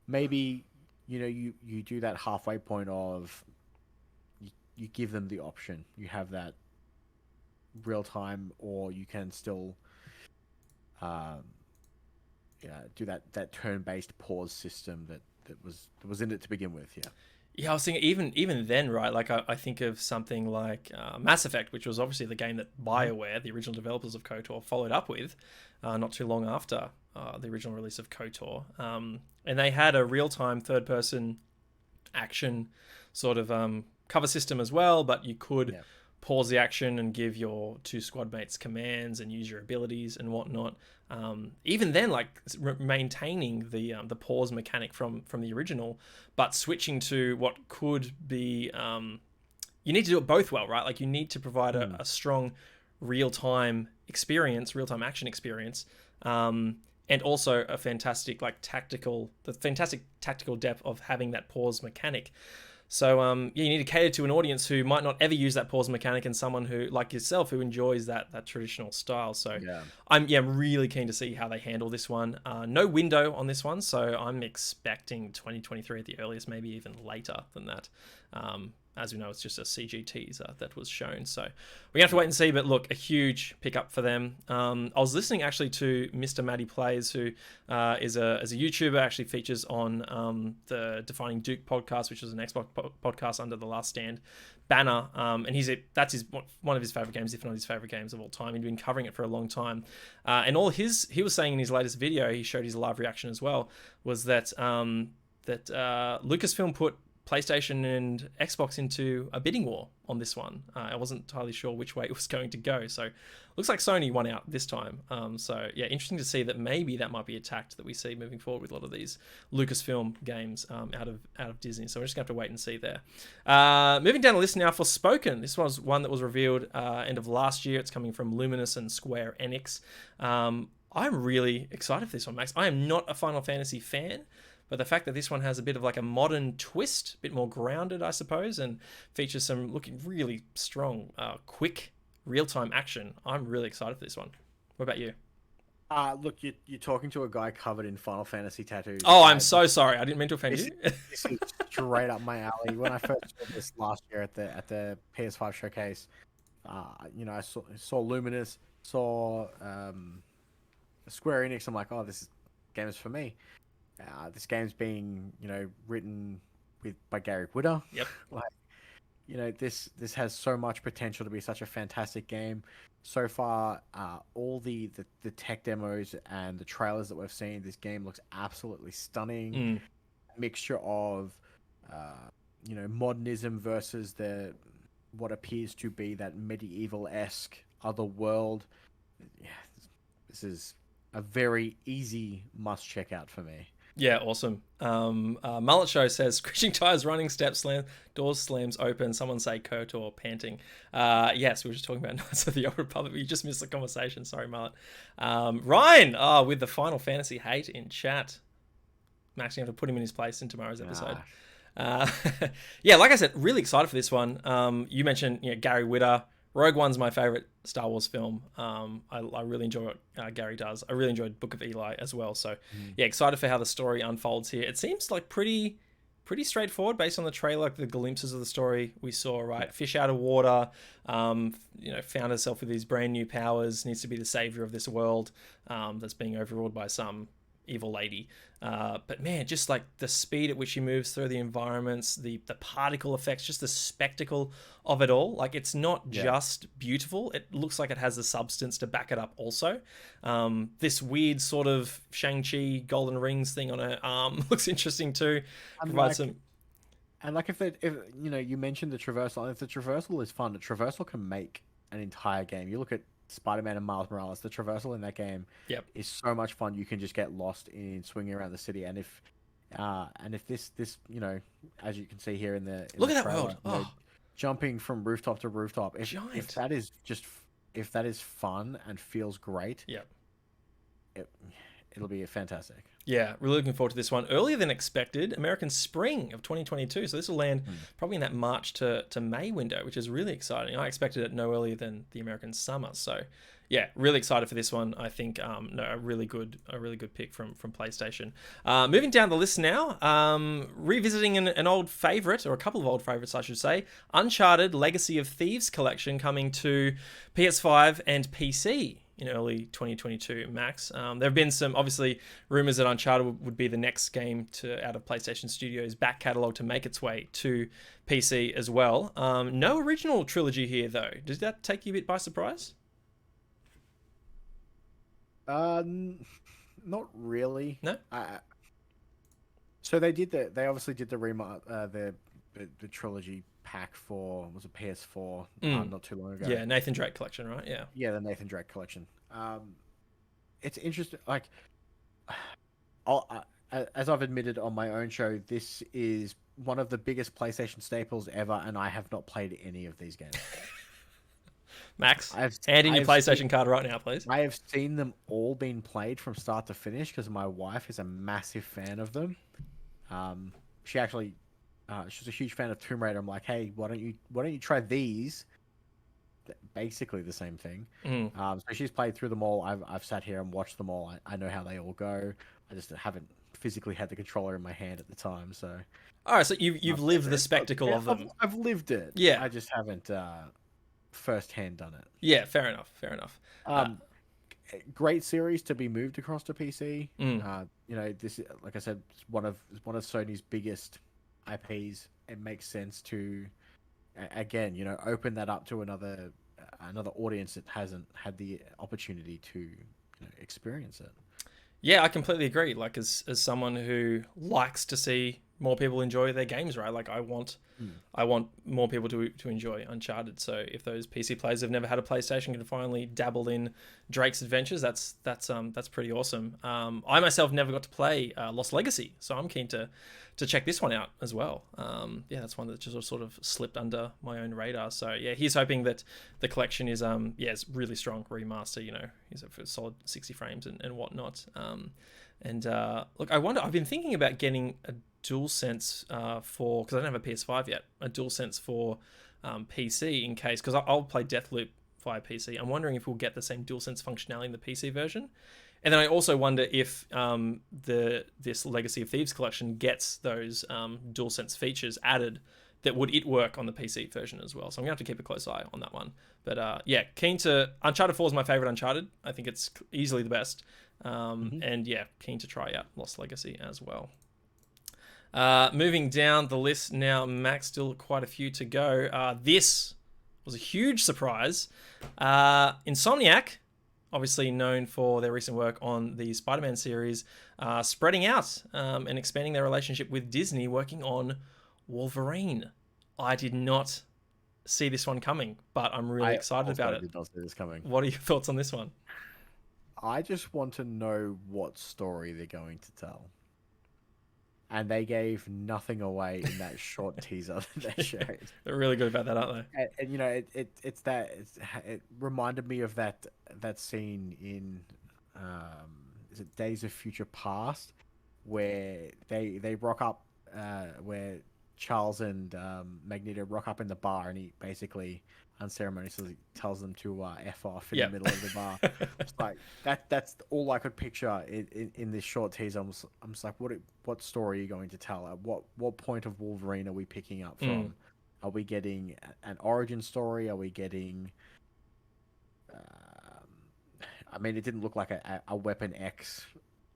Maybe you do that halfway point of you give them the option. You have that real time, or you can still um, do that turn based pause system that was in it to begin with. Yeah. Yeah, I was thinking even then, right? Like I think of something like Mass Effect, which was obviously the game that BioWare, the original developers of KOTOR, followed up with not too long after the original release of KOTOR. And they had a real-time third-person action sort of cover system as well, but you could pause the action and give your two squad mates commands and use your abilities and whatnot. Even then, like maintaining the pause mechanic from the original, but switching to what could be you need to do it both well, right? Like you need to provide a strong real-time action experience, and also a fantastic tactical depth of having that pause mechanic. So you need to cater to an audience who might not ever use that pause mechanic, and someone who, like yourself, who enjoys that traditional style. So I'm really keen to see how they handle this one. No window on this one, so I'm expecting 2023 at the earliest, maybe even later than that. As we know, it's just a CG teaser that was shown. So we're going to have to wait and see, but look, a huge pickup for them. I was listening actually to Mr. Matty Plays, who is a YouTuber, actually features on the Defining Duke podcast, which was an Xbox podcast under the Last Stand banner. And that's one of his favorite games, if not his favorite games of all time. He'd been covering it for a long time. And he was saying in his latest video, he showed his live reaction as well, was that Lucasfilm put PlayStation and Xbox into a bidding war on this one. I wasn't entirely sure which way it was going to go. So looks like Sony won out this time. So yeah, interesting to see that maybe that might be a tact that we see moving forward with a lot of these Lucasfilm games out of Disney. So we're just going to have to wait and see there. Moving down the list now, Forspoken. This was one that was revealed end of last year. It's coming from Luminous and Square Enix. I'm really excited for this one, Max. I am not a Final Fantasy fan, but the fact that this one has a bit of like a modern twist, a bit more grounded, I suppose, and features some looking really strong, quick, real-time action, I'm really excited for this one. What about you? Look, you're talking to a guy covered in Final Fantasy tattoos. Oh, I'm so sorry. I didn't mean to offend you. This is straight up my alley. When I first saw this last year at the PS5 showcase, I saw Luminous, saw Square Enix. I'm like, oh, this game is for me. This game's being, written by Gary Whitta. Yep. This has so much potential to be such a fantastic game. So far, all the tech demos and the trailers that we've seen, this game looks absolutely stunning. Mixture of, modernism versus what appears to be that medieval-esque other world. Yeah, this is a very easy must check out for me. Yeah, awesome. Mullet Show says, screeching tires, running steps, doors slams open. Someone say KOTOR panting. Yes, we were just talking about Knights of the Old Republic. You just missed the conversation. Sorry, Mullet. Ryan, with the Final Fantasy hate in chat. Max, you have to put him in his place in tomorrow's episode. Yeah, like I said, really excited for this one. You mentioned Gary Whitta. Rogue One's my favorite Star Wars film. I really enjoy what Gary does. I really enjoyed Book of Eli as well. So yeah, excited for how the story unfolds here. It seems like pretty straightforward based on the trailer, like the glimpses of the story we saw, right? Fish out of water, found herself with these brand new powers, needs to be the savior of this world that's being overruled by some evil lady. But man, just like the speed at which she moves through the environments, the particle effects, just the spectacle of it all. Like, it's not just beautiful. It looks like it has the substance to back it up also. This weird sort of Shang-Chi golden rings thing on her arm looks interesting too. And if you mentioned the traversal, if the traversal is fun, the traversal can make an entire game. You look at Spider-Man and Miles Morales, the traversal in that game is so much fun. You can just get lost in swinging around the city, and And if this, as you can see here in Look the at that trailer, world. Oh, jumping from rooftop to rooftop, if giant. that is if that is fun and feels great, Yeah. it, it'll be fantastic. Yeah, really looking forward to this one. Earlier than expected, American Spring of 2022. So this will land probably in that March to May window, which is really exciting. I expected it no earlier than the American Summer. So yeah, really excited for this one. I think a really good pick from PlayStation. Moving down the list now, revisiting an old favorite, or a couple of old favorites, I should say. Uncharted Legacy of Thieves collection coming to PS5 and PC in early 2022, Max. There have been some, obviously, rumors that Uncharted would be the next game out of PlayStation Studios' back catalogue to make its way to PC as well. No original trilogy here, though. Does that take you a bit by surprise? Not really. No? So they obviously did the trilogy pack for, was it PS4 not too long ago. Yeah, Nathan Drake collection, right? Yeah. Yeah, the Nathan Drake collection. It's interesting. Like, as I've admitted on my own show, this is one of the biggest PlayStation staples ever, and I have not played any of these games. Max, hand in your PlayStation card right now, please. I have seen them all being played from start to finish because my wife is a massive fan of them. She actually, she's a huge fan of Tomb Raider. I'm like, hey, why don't you try these? Basically the same thing. So she's played through them all. I've sat here and watched them all. I know how they all go. I just haven't physically had the controller in my hand at the time. So, all right. So you've lived the spectacle of them. I've lived it. Yeah. I just haven't firsthand done it. Yeah. Fair enough. Great series to be moved across to PC. This, like I said, is one of Sony's biggest IPs. It makes sense to, again, open that up to another audience that hasn't had the opportunity to experience it. Yeah, I completely agree. Like, as someone who likes to see more people enjoy their games, right? Like, I want more people to enjoy Uncharted. So if those PC players have never had a PlayStation can finally dabble in Drake's adventures, that's pretty awesome. I myself never got to play Lost Legacy, so I'm keen to check this one out as well. Yeah, that's one that just sort of slipped under my own radar. So yeah, he's hoping that the collection is it's really strong remaster. He's up for solid 60 frames and whatnot. Look, I've been thinking about getting a DualSense because I don't have a PS5 yet, a DualSense for PC in case, because I'll play Deathloop via PC. I'm wondering if we'll get the same DualSense functionality in the PC version. And then I also wonder if this Legacy of Thieves collection gets those DualSense features added that would it work on the PC version as well. So I'm going to have to keep a close eye on that one. But yeah, keen to... Uncharted 4 is my favorite Uncharted. I think it's easily the best. And yeah, keen to try out Lost Legacy as well. Moving down the list now, Max, still quite a few to go. This was a huge surprise. Insomniac, obviously known for their recent work on the Spider-Man series, spreading out and expanding their relationship with Disney, working on Wolverine. I did not see this one coming, but I'm really excited about it. I did not see this coming. What are your thoughts on this one? I just want to know what story they're going to tell. And they gave nothing away in that short teaser that they showed. They're really good about that, aren't they? And it reminded me of that scene in is it Days of Future Past, where they rock up, where Charles and Magneto rock up in the bar, and he basically unceremoniously tells them to F off in the middle of the bar. It's like that's all I could picture in this short teaser. I'm just like, what story are you going to tell? At what point of Wolverine are we picking up from? Are we getting an origin story? Are we getting I mean, it didn't look like a Weapon X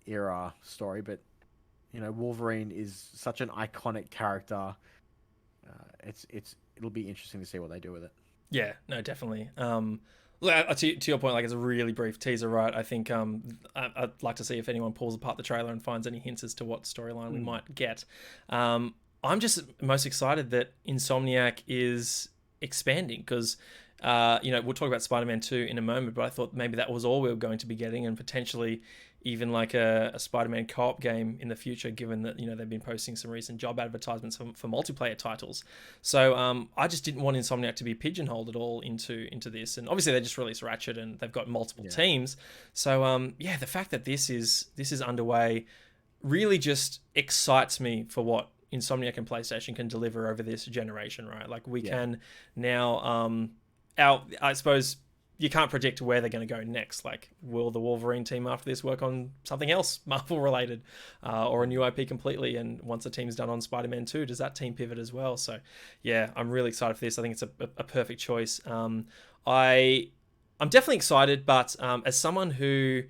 era story, but Wolverine is such an iconic character. It'll be interesting to see what they do with it. Yeah, no, definitely. To your point, like, it's a really brief teaser, right? I think I'd like to see if anyone pulls apart the trailer and finds any hints as to what storyline we might get. I'm just most excited that Insomniac is expanding because, we'll talk about Spider-Man 2 in a moment, but I thought maybe that was all we were going to be getting, and potentially even like a Spider-Man co-op game in the future, given that, they've been posting some recent job advertisements for multiplayer titles. So I just didn't want Insomniac to be pigeonholed at all into this. And obviously they just released Ratchet and they've got multiple teams. So yeah, the fact that this is underway really just excites me for what Insomniac and PlayStation can deliver over this generation, right? Like we can now, I suppose you can't predict where they're going to go next. Like, will the Wolverine team after this work on something else Marvel related, or a new IP completely? And once the team's done on Spider-Man 2, does that team pivot as well? So yeah, I'm really excited for this. I think it's a perfect choice. I'm definitely excited, but as someone who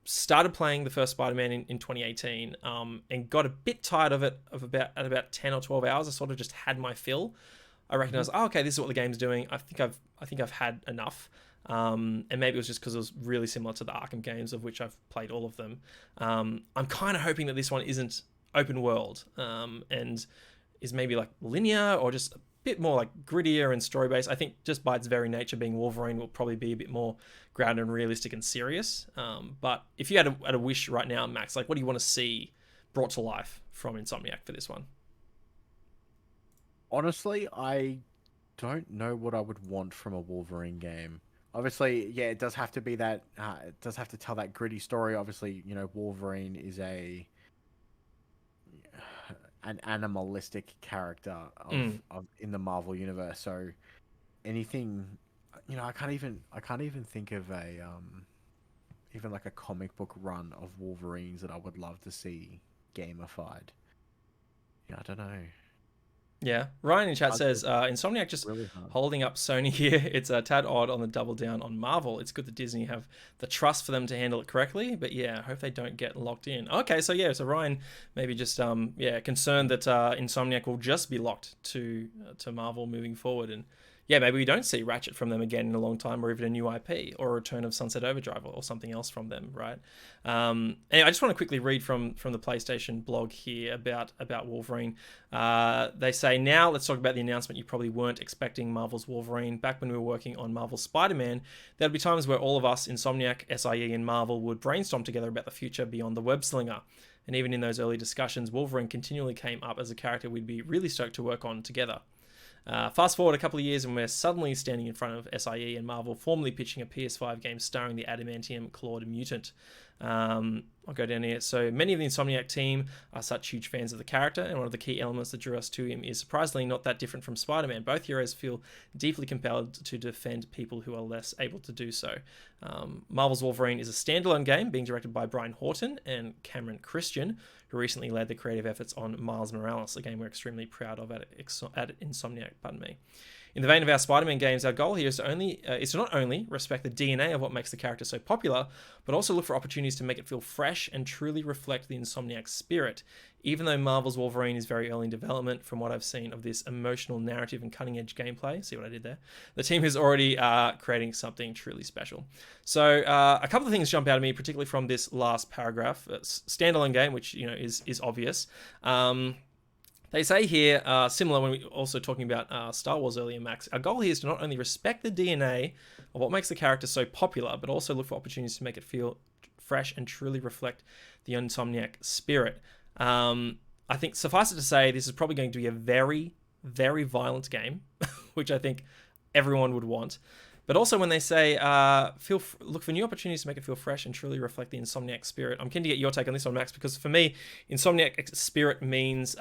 started playing the first Spider-Man in 2018 and got a bit tired of it at about 10 or 12 hours. I sort of just had my fill. I recognized, okay, this is what the game's doing. I think I've had enough. And maybe it was just because it was really similar to the Arkham games, of which I've played all of them. I'm kind of hoping that this one isn't open world and is maybe like linear or just a bit more like grittier and story based. I think just by its very nature, being Wolverine will probably be a bit more grounded and realistic and serious. But if you had a wish right now, Max, like what do you want to see brought to life from Insomniac for this one? Honestly, I don't know what I would want from a Wolverine game. Obviously, yeah, it does have to be that. It does have to tell that gritty story. Obviously, Wolverine is an animalistic character of in the Marvel universe. So anything, I can't even think of a even like a comic book run of Wolverines that I would love to see gamified. Yeah, I don't know. Yeah, Ryan in chat says Insomniac just Really holding up Sony here. It's a tad odd on the double down on Marvel. It's good that Disney have the trust for them to handle it correctly, but yeah, I hope they don't get locked in. Okay, so yeah, so Ryan maybe just concerned that Insomniac will just be locked to Marvel moving forward, and yeah, maybe we don't see Ratchet from them again in a long time, or even a new IP, or a return of Sunset Overdrive, or something else from them, right? Anyway, I just want to quickly read from the PlayStation blog here about Wolverine. They say, now let's talk about the announcement you probably weren't expecting, Marvel's Wolverine. Back when we were working on Marvel's Spider-Man, there'd be times where all of us, Insomniac, SIE, and Marvel, would brainstorm together about the future beyond the web slinger. And even in those early discussions, Wolverine continually came up as a character we'd be really stoked to work on together. Fast forward a couple of years and we're suddenly standing in front of SIE and Marvel formally pitching a PS5 game starring the adamantium clawed mutant. I'll go down here. So many of the Insomniac team are such huge fans of the character, and one of the key elements that drew us to him is surprisingly not that different from Spider-Man. Both heroes feel deeply compelled to defend people who are less able to do so. Marvel's Wolverine is a standalone game being directed by Brian Horton and Cameron Christian, who recently led the creative efforts on Miles Morales, a game we're extremely proud of at Insomniac. In the vein of our Spider-Man games, our goal here is to not only respect the DNA of what makes the character so popular, but also look for opportunities to make it feel fresh and truly reflect the Insomniac spirit. Even though Marvel's Wolverine is very early in development, from what I've seen of this emotional narrative and cutting-edge gameplay, see what I did there? The team is already creating something truly special. So a couple of things jump out at me, particularly from this last paragraph. It's standalone game, which is obvious. They say here, similar when we also talking about Star Wars earlier, Max, our goal here is to not only respect the DNA of what makes the character so popular, but also look for opportunities to make it feel fresh and truly reflect the Insomniac spirit. I think suffice it to say, this is probably going to be a very, very violent game, which I think everyone would want. But also when they say, look for new opportunities to make it feel fresh and truly reflect the Insomniac spirit. I'm keen to get your take on this one, Max, because for me, Insomniac spirit means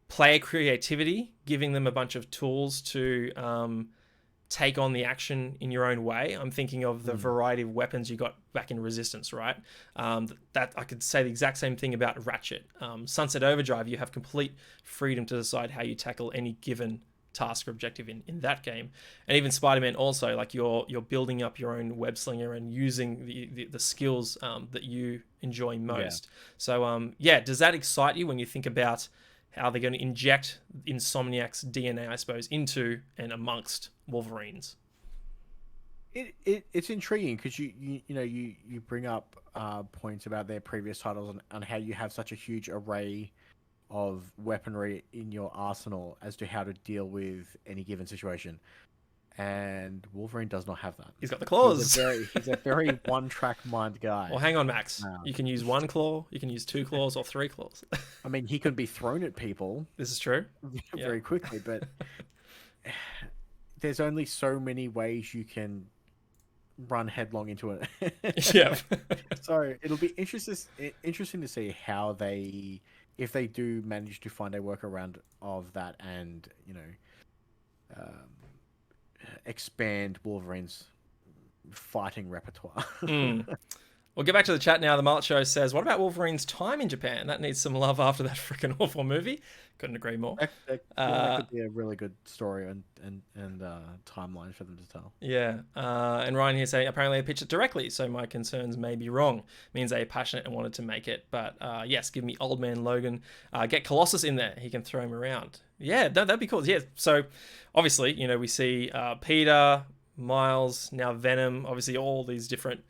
player creativity, giving them a bunch of tools to take on the action in your own way. I'm thinking of the variety of weapons you got back in Resistance, right? That I could say the exact same thing about Ratchet. Sunset Overdrive, you have complete freedom to decide how you tackle any given task or objective in that game. And even Spider-Man also, like you're building up your own web slinger and using the skills that you enjoy most. So does that excite you when you think about how they're going to inject Insomniac's DNA, I suppose, into and amongst Wolverines? It's intriguing because you bring up points about their previous titles and how you have such a huge array of weaponry in your arsenal as to how to deal with any given situation. and Wolverine does not have that. He's got the claws. He's a very one-track mind guy. Well, hang on, Max. You can use one claw, you can use two claws, or three claws. I mean, he can be thrown at people. This is true. Very quickly, but there's only so many ways you can run headlong into it. Yeah. So it'll be interesting to see how if they do manage to find a workaround of that, and expand Wolverine's fighting repertoire. We'll get back to the chat now. The Mullet Show says, what about Wolverine's time in Japan? That needs some love after that freaking awful movie. Couldn't agree more. That could be a really good story and timeline for them to tell. Yeah. And Ryan here saying, apparently they pitched it directly, so my concerns may be wrong. Means they are passionate and wanted to make it. But yes, give me Old Man Logan. Get Colossus in there. He can throw him around. Yeah, that'd be cool. Yeah. So obviously, we see Peter, Miles, now Venom, obviously all these different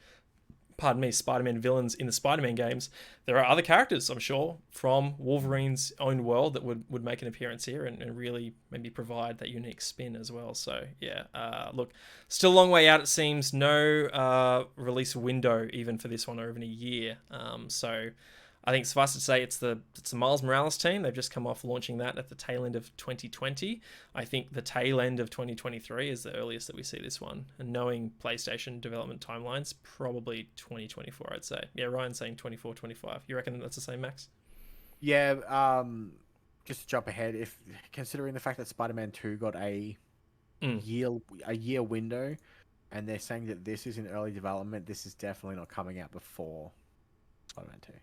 Spider-Man villains in the Spider-Man games. There are other characters, I'm sure, from Wolverine's own world that would make an appearance here and really maybe provide that unique spin as well. So yeah, look, still a long way out, it seems. No release window even for this one, or even a year. So I think suffice it to say, it's the Miles Morales team. They've just come off launching that at the tail end of 2020. I think the tail end of 2023 is the earliest that we see this one. And knowing PlayStation development timelines, probably 2024, I'd say. Yeah, Ryan's saying 24, 25. You reckon that's the same, Max? Yeah, just to jump ahead, if considering the fact that Spider-Man 2 got a year window, and they're saying that this is in early development, this is definitely not coming out before Spider-Man 2.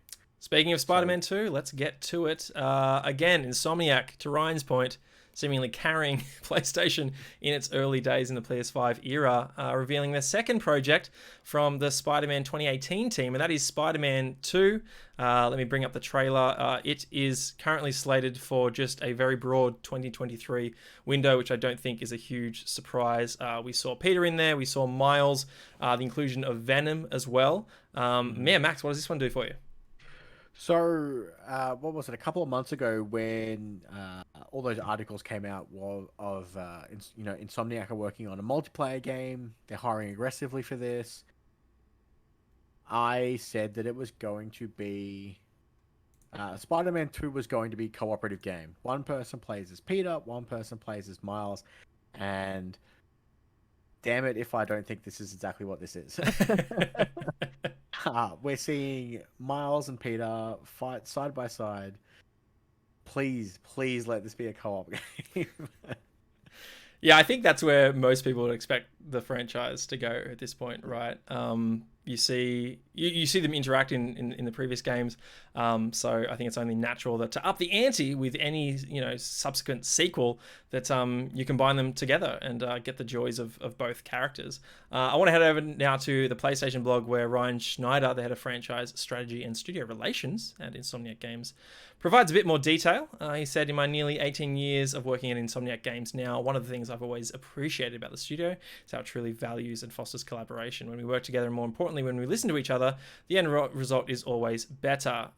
Speaking of Spider-Man 2, let's get to it. Again, Insomniac, to Ryan's point, seemingly carrying PlayStation in its early days in the PS5 era, revealing their second project from the Spider-Man 2018 team, and that is Spider-Man 2. Let me bring up the trailer. It is currently slated for just a very broad 2023 window, which I don't think is a huge surprise. We saw Peter in there, we saw Miles, the inclusion of Venom as well. Max, what does this one do for you? So, what was it? A couple of months ago, when all those articles came out of Insomniac are working on a multiplayer game, they're hiring aggressively for this. I said that it was going to be Spider-Man 2 was going to be a cooperative game. One person plays as Peter, one person plays as Miles, and damn it if I don't think this is exactly what this is. We're seeing Miles and Peter fight side by side. Please let this be a co-op game. Yeah, I think that's where most people would expect the franchise to go at this point, right? You see them interact in the previous games, so I think it's only natural that to up the ante with any subsequent sequel that you combine them together and get the joys of both characters. I want to head over now to the PlayStation blog, where Ryan Schneider, the head of franchise strategy and studio relations at Insomniac Games, provides a bit more detail. He said, in my nearly 18 years of working at Insomniac Games now, one of the things I've always appreciated about the studio is how it truly values and fosters collaboration. When we work together, and more importantly, when we listen to each other, the end result is always better.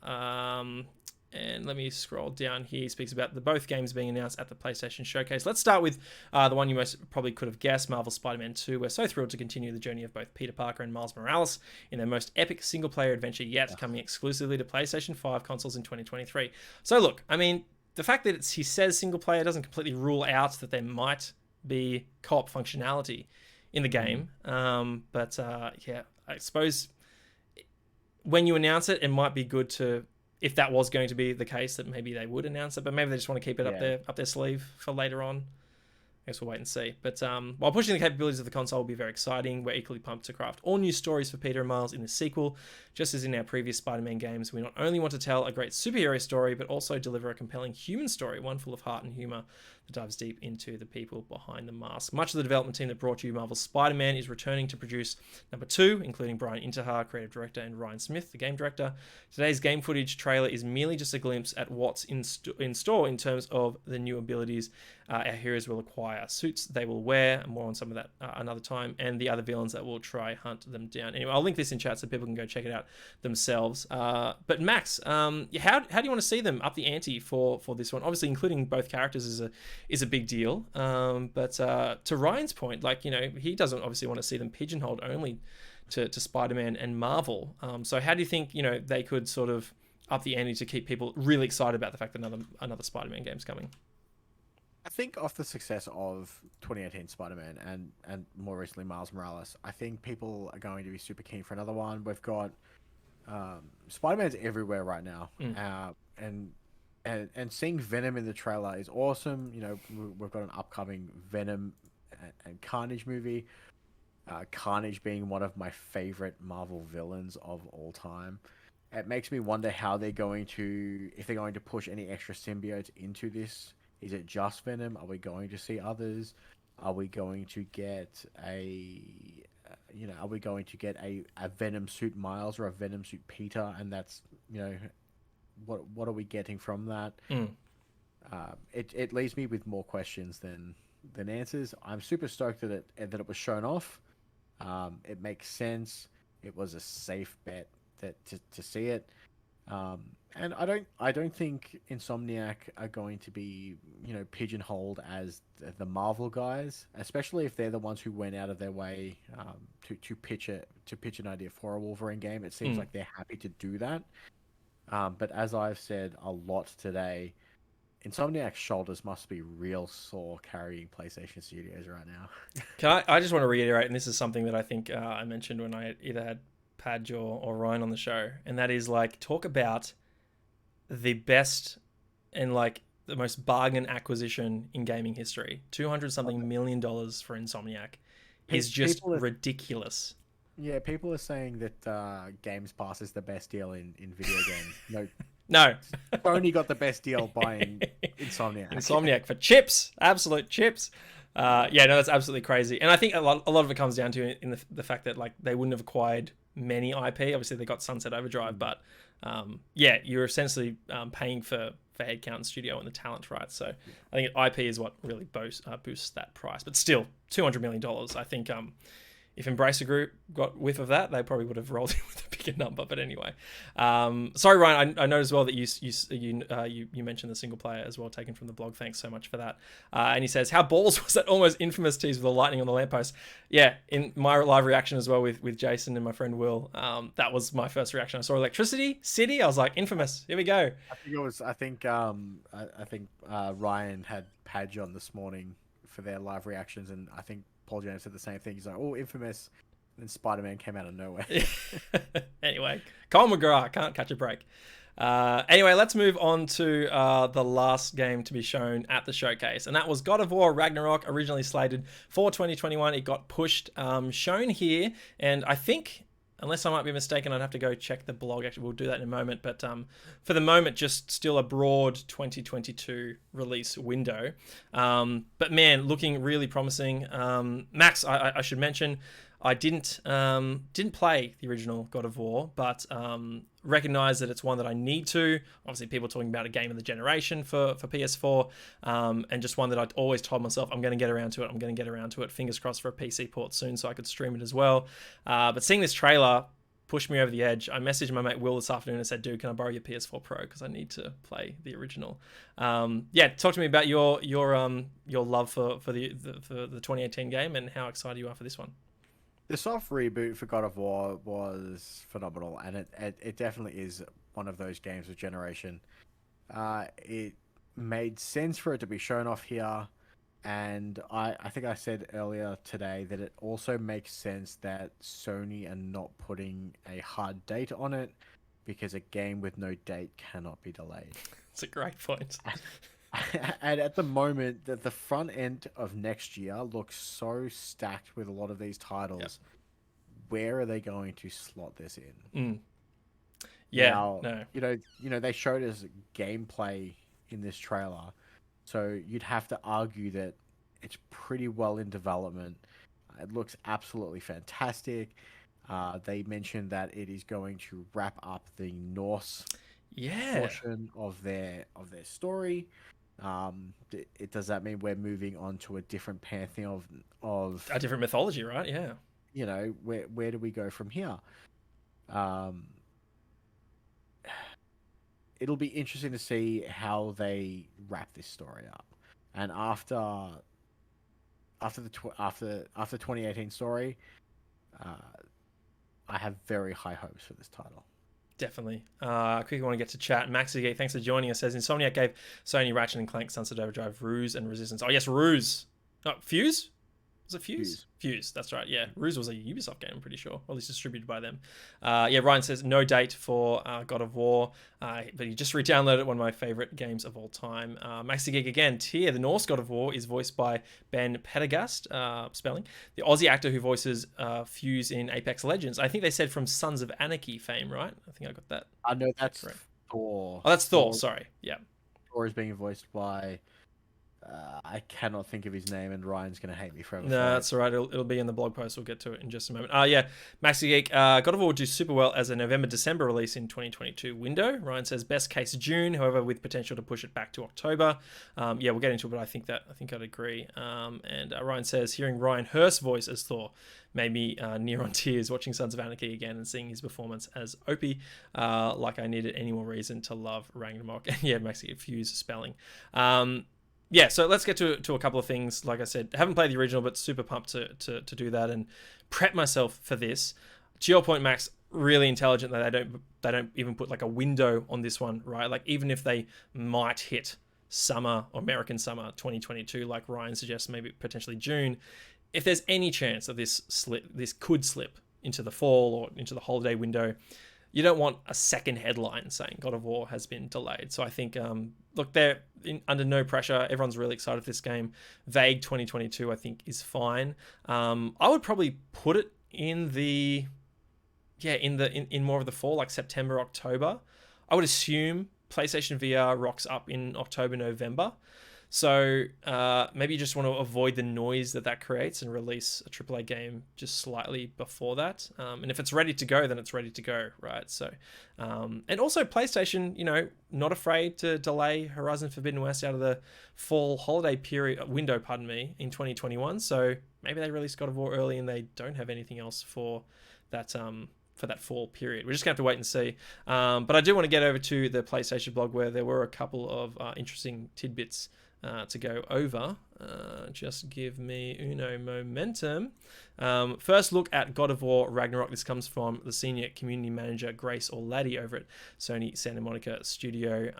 And let me scroll down here. He speaks about both games being announced at the PlayStation Showcase. Let's start with the one you most probably could have guessed, Marvel's Spider-Man 2. We're so thrilled to continue the journey of both Peter Parker and Miles Morales in their most epic single-player adventure yet, coming exclusively to PlayStation 5 consoles in 2023. So look, I mean, the fact that he says single-player doesn't completely rule out that there might be co-op functionality in the game. Yeah, I suppose when you announce it, it might be good to, if that was going to be the case, that maybe they would announce it, but maybe they just want to keep it up their sleeve for later on. I guess we'll wait and see. But while pushing the capabilities of the console will be very exciting, we're equally pumped to craft all new stories for Peter and Miles in the sequel. Just as in our previous Spider-Man games, we not only want to tell a great superhero story, but also deliver a compelling human story, one full of heart and humor that dives deep into the people behind the mask. Much of the development team that brought you Marvel's Spider-Man is returning to produce number 2, including Brian Intihar, creative director, and Ryan Smith, the game director. Today's game footage trailer is merely just a glimpse at what's in store in terms of the new abilities our heroes will acquire fire suits they will wear. More on some of that another time, and the other villains that will try hunt them down. Anyway, I'll link this in chat so people can go check it out themselves. But Max, how do you want to see them up the ante for this one? Obviously, including both characters is a big deal. But to Ryan's point, like, you know, he doesn't obviously want to see them pigeonholed only to Spider-Man and Marvel. So how do you think, you know, they could sort of up the ante to keep people really excited about the fact that another Spider-Man game's coming? I think off the success of 2018 Spider-Man and more recently Miles Morales, I think people are going to be super keen for another one. We've got Spider-Man's everywhere right now, and seeing Venom in the trailer is awesome. You know, we've got an upcoming Venom and Carnage movie. Carnage being one of my favorite Marvel villains of all time. It makes me wonder how if they're going to push any extra symbiotes into this. Is it just Venom? Are we going to see others? Are we going to get a Venom suit Miles or a Venom suit Peter? And that's, you know, what are we getting from that? It leaves me with more questions than answers. I'm super stoked that it was shown off. It makes sense. It was a safe bet to see it. And I don't think Insomniac are going to be, you know, pigeonholed as the Marvel guys, especially if they're the ones who went out of their way to pitch an idea for a Wolverine game. It seems like they're happy to do that. But as I've said a lot today, Insomniac's shoulders must be real sore carrying PlayStation Studios right now. I just want to reiterate, and this is something that I think I mentioned when I either had Padge or Ryan on the show, and that is, like, talk about the best and like the most bargain acquisition in gaming history. $200-something million for Insomniac is just ridiculous. Yeah, people are saying that Games Pass is the best deal in video games. No. Sony got the best deal buying Insomniac. Insomniac for chips, absolute chips. Yeah, no, that's absolutely crazy. And I think a lot of it comes down to in the fact that, like, they wouldn't have acquired many IP. Obviously, they got Sunset Overdrive, but yeah, you're essentially paying for headcount and studio and the talent, right? So I think IP is what really boosts that price. But still, $200 million. I think if Embracer Group got whiff of that, they probably would have rolled in with a bigger number. But anyway, sorry, Ryan. I noticed as well that you mentioned the single player as well, taken from the blog. Thanks so much for that. And he says, "How balls was that almost infamous tease with the lightning on the lamppost?" Yeah, in my live reaction as well with Jason and my friend Will, that was my first reaction. I saw electricity, city. I was like, infamous. Here we go. I think Ryan had Padge on this morning for their live reactions, and I think Paul Jones said the same thing. He's like, "Oh, infamous," and then Spider-Man came out of nowhere. Anyway, Colin McGrath can't catch a break. Anyway, let's move on to the last game to be shown at the showcase, and that was God of War Ragnarok, originally slated for 2021. It got pushed, shown here, and I think, unless I might be mistaken, I'd have to go check the blog. Actually, we'll do that in a moment. But for the moment, just still a broad 2022 release window. But man, looking really promising. Max, I should mention, I didn't play the original God of War, but recognize that it's one that I need to. Obviously, people talking about a game of the generation for PS4, and just one that I'd always told myself I'm going to get around to it. Fingers crossed for a PC port soon so I could stream it as well. But seeing this trailer pushed me over the edge. I messaged my mate Will this afternoon and said, "Dude, can I borrow your PS4 Pro because I need to play the original?" Yeah, talk to me about your love for the 2018 game and how excited you are for this one. The soft reboot for God of War was phenomenal, and it definitely is one of those games of generation. It made sense for it to be shown off here, and I think I said earlier today that it also makes sense that Sony are not putting a hard date on it, because a game with no date cannot be delayed. It's a great point. And at the moment, the front end of next year looks so stacked with a lot of these titles. Yep. Where are they going to slot this in? Yeah, now, no. You know, they showed us gameplay in this trailer, so you'd have to argue that it's pretty well in development. It looks absolutely fantastic. They mentioned that it is going to wrap up the Norse portion of their story. Does that mean we're moving on to a different pantheon of A different mythology, right? Yeah. where do we go from here? Um, it'll be interesting to see how they wrap this story up. And after 2018 story, uh, I have very high hopes for this title. Definitely. I quickly want to get to chat. Maxigate, thanks for joining us. Says Insomniac gave Sony Ratchet and Clank, Sunset Overdrive, Ruse, and Resistance. Oh yes, Ruse. No, Fuse. Was it Fuse? Fuse. That's right. Yeah, Ruse was a Ubisoft game, I'm pretty sure, or at least distributed by them. Yeah, Ryan says no date for God of War, but he just re-downloaded one of my favorite games of all time. Maxi again. Tyr, the Norse God of War, is voiced by Ben Pendergast, spelling the Aussie actor who voices Fuse in Apex Legends. I think they said from Sons of Anarchy fame, right? I think I got that. I know that's Thor. Oh, that's Thor. Sorry. Yeah. Thor is being voiced by. I cannot think of his name, and Ryan's going to hate me forever. No, that's all right. It'll be in the blog post. We'll get to it in just a moment. Yeah, Maxi Geek. God of War will do super well as a November-December release in 2022 window. Ryan says best case June, however, with potential to push it back to October. Yeah, we'll get into it, but I think I'd agree. And Ryan says hearing Ryan Hurst's voice as Thor made me near on tears watching Sons of Anarchy again and seeing his performance as Opie. Like I needed any more reason to love Ragnarok. And yeah, Maxi Geek, Fuse spelling. Yeah, so let's get to a couple of things. Like I said, haven't played the original, but super pumped to do that and prep myself for this. To your point, Max, really intelligent that they don't even put like a window on this one, right? Like even if they might hit summer or American summer 2022, like Ryan suggests, maybe potentially June. If there's any chance that this could slip into the fall or into the holiday window, you don't want a second headline saying God of War has been delayed. So I think, look, they're under no pressure. Everyone's really excited for this game. Vague 2022, I think, is fine. I would probably put it in in more of the fall, like September, October. I would assume PlayStation VR rocks up in October, November. So maybe you just want to avoid the noise that creates and release a AAA game just slightly before that. And if it's ready to go, then it's ready to go, right? So, and also PlayStation, not afraid to delay Horizon Forbidden West out of the fall holiday window, in 2021. So maybe they release God of War early and they don't have anything else for that fall period. We're just gonna have to wait and see. But I do want to get over to the PlayStation blog where there were a couple of interesting tidbits to go over. Just give me uno momentum. First look at God of War Ragnarok. This comes from the senior community manager Grace Orlady over at Sony Santa Monica Studio.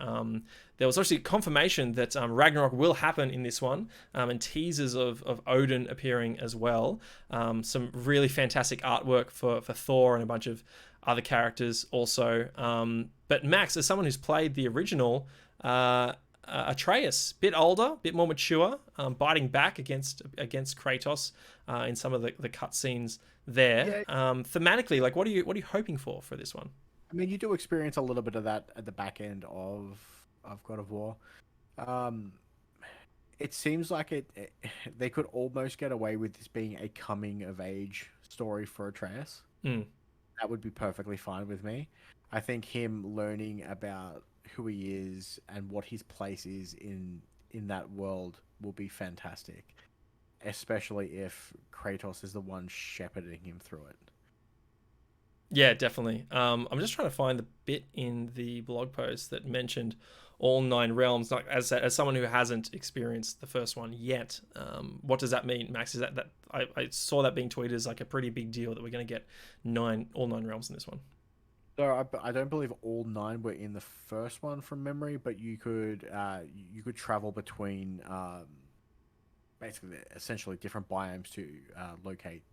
There was actually confirmation that Ragnarok will happen in this one, and teasers of Odin appearing as well. Some really fantastic artwork for Thor and a bunch of other characters also. But Max, as someone who's played the original, Atreus, bit older, bit more mature, biting back against Kratos in some of the cutscenes there. Yeah. Thematically, like what are you hoping for this one? I mean, you do experience a little bit of that at the back end of God of War. It seems like they could almost get away with this being a coming of age story for Atreus. That would be perfectly fine with me. I think him learning about who he is and what his place is in that world will be fantastic, especially if Kratos is the one shepherding him through it. Yeah, definitely. I'm just trying to find the bit in the blog post that mentioned all 9 realms. Like as someone who hasn't experienced the first one yet, what does that mean, Max? Is that I saw that being tweeted as like a pretty big deal that we're going to get all 9 realms in this one. So I don't believe all 9 were in the first one from memory, but you could travel between basically essentially different biomes to locate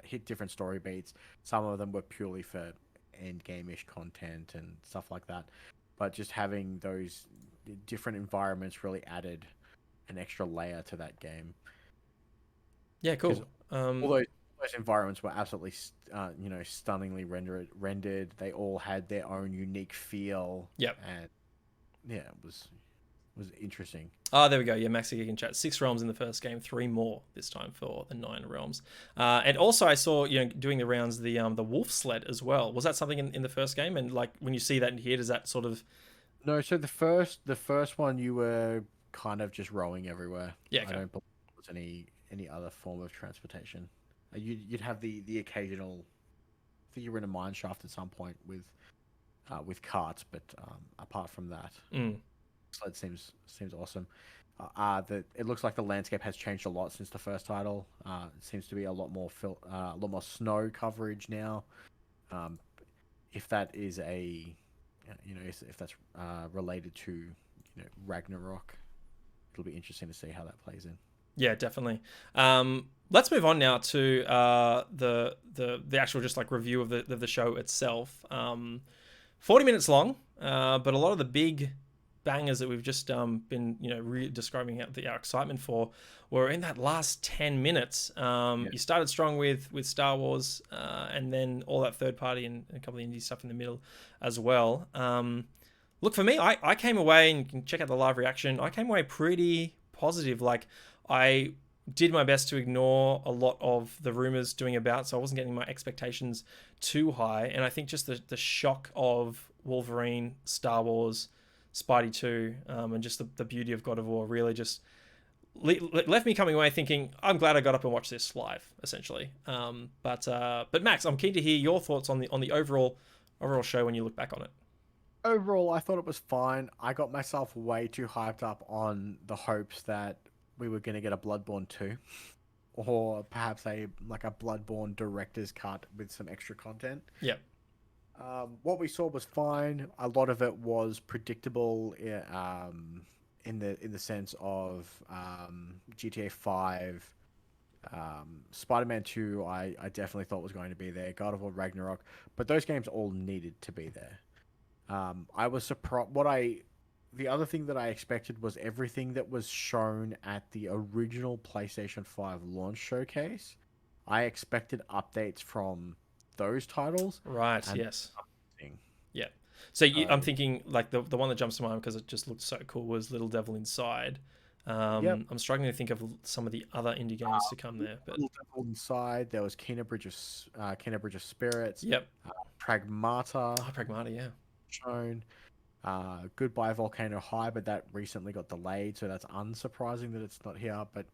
hit different story beats. Some of them were purely for end game-ish content and stuff like that, but just having those different environments really added an extra layer to that game. Yeah, cool. Although those environments were absolutely, stunningly rendered. They all had their own unique feel. Yep. And yeah, it was interesting. Oh, there we go. Yeah, Maxi Geek in chat. 6 realms in the first game, 3 more this time for the 9 realms. And also, I saw doing the rounds the wolf sled as well. Was that something in the first game? And like when you see that in here, does that sort of No, so the first one you were kind of just rowing everywhere. Yeah, I okay. don't believe there was any other form of transportation. You'd have the occasional. I think you were in a mine shaft at some point with carts, but apart from that, Mm. sled seems awesome. It looks like the landscape has changed a lot since the first title. It seems to be a lot more snow coverage now. Um, if that is if that's related to Ragnarok, it'll be interesting to see how that plays in. Yeah, definitely. Let's move on now to the actual just like review of the show itself. 40 minutes long, but a lot of the big bangers that we've just been describing our excitement for were in that last 10 minutes. Yeah. You started strong with Star Wars, and then all that third party and a couple of indie stuff in the middle as well. Look, for me, I came away, and you can check out the live reaction. I came away pretty positive. Like, I did my best to ignore a lot of the rumors doing about, so I wasn't getting my expectations too high. And I think just the shock of Wolverine, Star Wars, Spidey 2, and just the beauty of God of War really just left me coming away thinking, I'm glad I got up and watched this live, essentially. But Max, I'm keen to hear your thoughts on the overall show when you look back on it. Overall, I thought it was fine. I got myself way too hyped up on the hopes that we were going to get a Bloodborne 2, or perhaps a Bloodborne director's cut with some extra content. Yeah. What we saw was fine. A lot of it was predictable, in the sense of GTA 5, Spider-Man 2. I definitely thought was going to be there. God of War Ragnarok, but those games all needed to be there. I was surprised. The other thing that I expected was everything that was shown at the original PlayStation 5 launch showcase. I expected updates from those titles, Right. and Yes. nothing. Yeah. So Uh, I'm thinking like the one that jumps to mind because it just looked so cool was Little Devil Inside. yep. I'm struggling to think of some of the other indie games to come there, but Little Devil Inside. There was Kena Bridge of Spirits, yep. Pragmata Oh, Pragmata, yeah. shown. Goodbye Volcano High, but that recently got delayed, so that's unsurprising that it's not here. But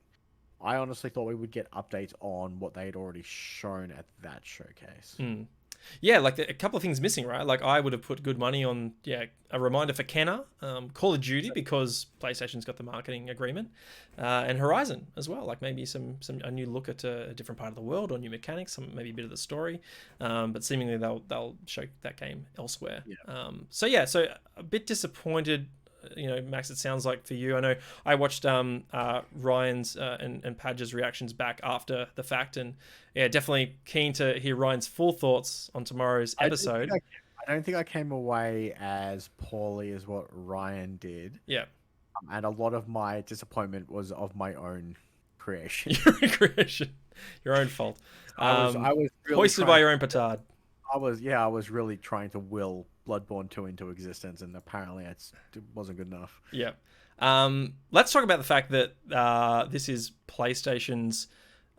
I honestly thought we would get updates on what they had already shown at that showcase. Mm. Yeah, like a couple of things missing, right? Like I would have put good money on, a reminder for Kenna, Call of Duty because PlayStation's got the marketing agreement, and Horizon as well. Like maybe a new look at a different part of the world or new mechanics, maybe a bit of the story, but seemingly they'll show that game elsewhere. Yeah. So a bit disappointed. Max, it sounds like for you. I know I watched Ryan's and Padge's reactions back after the fact, and yeah, definitely keen to hear Ryan's full thoughts on tomorrow's episode. I don't think I came away as poorly as what Ryan did, Yeah, and a lot of my disappointment was of my own creation. your creation, your own fault. I was really Hoisted by your own petard. I was really trying to will Bloodborne 2 into existence, and apparently it wasn't good enough. Yeah. Let's talk about the fact that this is PlayStation's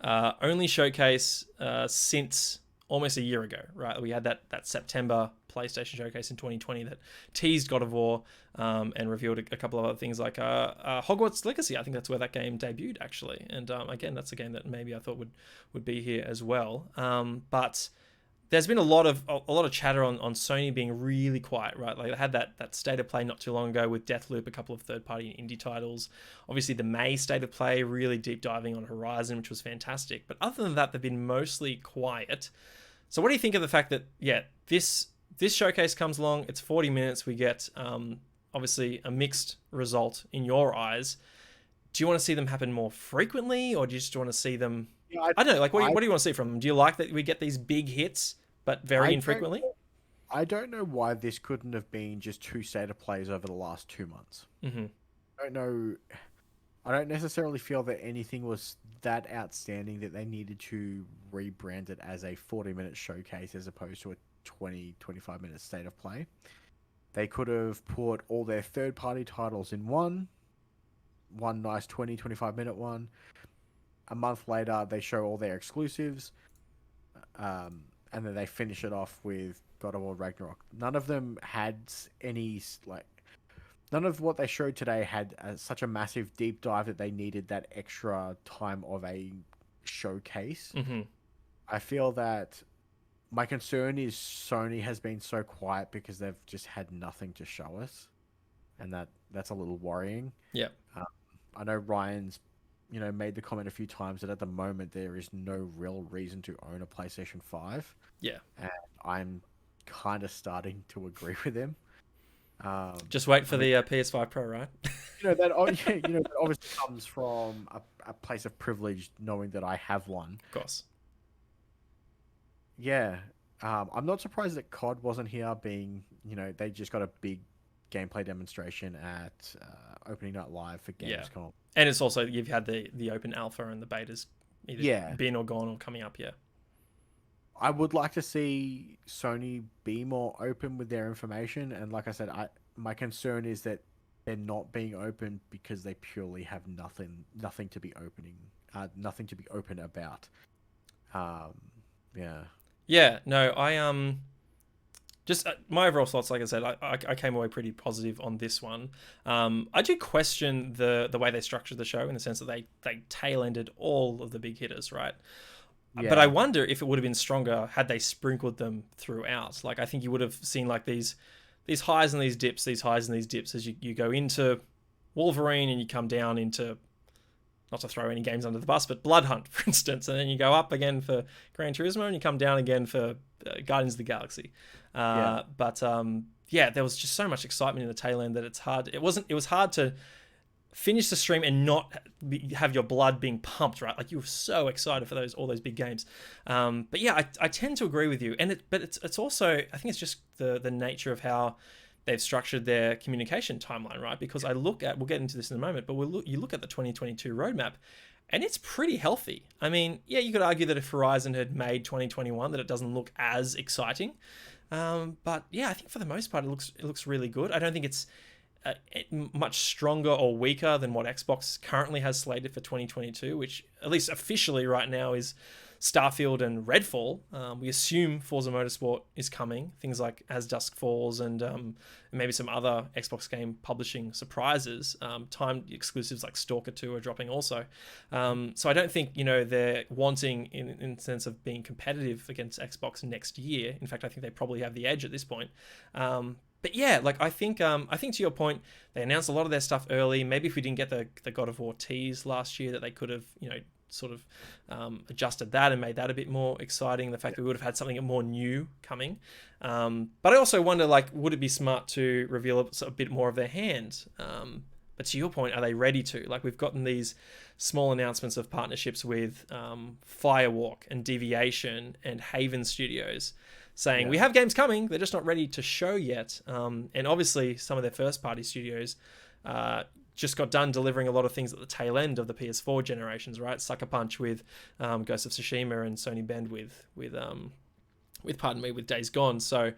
only showcase since almost a year ago, right? We had that September PlayStation showcase in 2020 that teased God of War and revealed a couple of other things like Hogwarts Legacy. I think that's where that game debuted, actually. And again, that's a game that maybe I thought would be here as well. But there's been a lot of chatter on Sony being really quiet, right? Like they had that state of play not too long ago with Deathloop, a couple of third-party indie titles. Obviously, the May state of play really deep diving on Horizon, which was fantastic. But other than that, they've been mostly quiet. So, what do you think of the fact that this showcase comes along? It's 40 minutes. We get obviously a mixed result in your eyes. Do you want to see them happen more frequently, or do you just want to see them? Yeah, I don't know. Like, what do you want to see from them? Do you like that we get these big hits, but very infrequently? I don't know why this couldn't have been just two state of plays over the last 2 months. Mm-hmm. I don't know. I don't necessarily feel that anything was that outstanding that they needed to rebrand it as a 40-minute showcase as opposed to a 25-minute state of play. They could have put all their third-party titles in one nice 25-minute one. A month later, they show all their exclusives, and then they finish it off with God of War Ragnarok. None of them had any none of what they showed today had such a massive deep dive that they needed that extra time of a showcase. Hmm. I feel that my concern is Sony has been so quiet because they've just had nothing to show us, and that's a little worrying. Yeah. Uh, I know Ryan's, made the comment a few times that at the moment there is no real reason to own a PlayStation 5, Yeah. and I'm kind of starting to agree with him. Just wait I for mean, the PS5 Pro, right? that obviously comes from a place of privilege, knowing that I have one. Of course. Yeah, I'm not surprised that COD wasn't here. Being, they just got a big gameplay demonstration at opening night live for Yeah. Gamescom. And it's also, you've had the open alpha and the betas either Yeah, been or gone or coming up. Yeah. I would like to see Sony be more open with their information, and like I said, my concern is that they're not being open because they purely have nothing to be nothing to be open about. Um, yeah, Yeah. No, just my overall thoughts, like I said, I came away pretty positive on this one. I do question the way they structured the show in the sense that they tail ended all of the big hitters, right? But I yeah, wonder if it would have been stronger had they sprinkled them throughout. Like I think you would have seen like these highs and these dips, these highs and these dips as you go into Wolverine and you come down into, not to throw any games under the bus, but Blood Hunt, for instance, and then you go up again for Gran Turismo and you come down again for Guardians of the Galaxy. yeah. Yeah, there was just so much excitement in the tail end that it's hard. It was hard to finish the stream and not have your blood being pumped, right? Like you were so excited for all those big games. But yeah, I tend to agree with you, but it's also, I think it's just the nature of how they've structured their communication timeline, right? Because we'll get into this in a moment, but you look at the 2022 roadmap, and it's pretty healthy. I mean, yeah, you could argue that if Horizon had made 2021, that it doesn't look as exciting. But yeah, I think for the most part, it looks really good. I don't think it's much stronger or weaker than what Xbox currently has slated for 2022, which at least officially right now is Starfield and Redfall. We assume Forza Motorsport is coming. Things like As Dusk Falls and maybe some other Xbox game publishing surprises. Timed exclusives like Stalker 2 are dropping also. So I don't think they're wanting in the sense of being competitive against Xbox next year. In fact, I think they probably have the edge at this point. But yeah, like I think to your point, they announced a lot of their stuff early. Maybe if we didn't get the God of War tease last year, that they could have sort of adjusted that and made that a bit more exciting. The fact that we would have had something more new coming. But I also wonder, like, would it be smart to reveal a bit more of their hand? But to your point, are they ready to? Like, we've gotten these small announcements of partnerships with Firewalk and Deviation and Haven Studios, saying we have games coming, they're just not ready to show yet. And obviously, some of their first-party studios just got done delivering a lot of things at the tail end of the PS4 generations, right? Sucker Punch with Ghost of Tsushima and Sony Bend with Days Gone. So,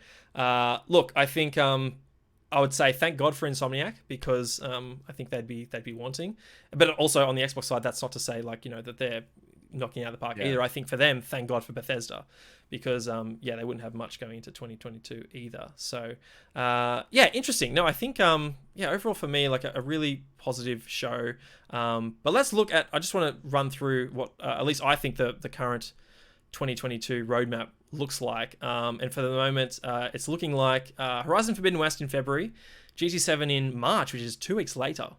look, I think I would say thank God for Insomniac because I think they'd be wanting. But also on the Xbox side, that's not to say that they're knocking out of the park either. I think for them, thank God for Bethesda because they wouldn't have much going into 2022 either. So interesting. No, I think overall for me, like a really positive show. But let's look at, I just want to run through what at least I think the current 2022 roadmap looks like. And for the moment, it's looking like Horizon Forbidden West in February, GT7 in March, which is 2 weeks later,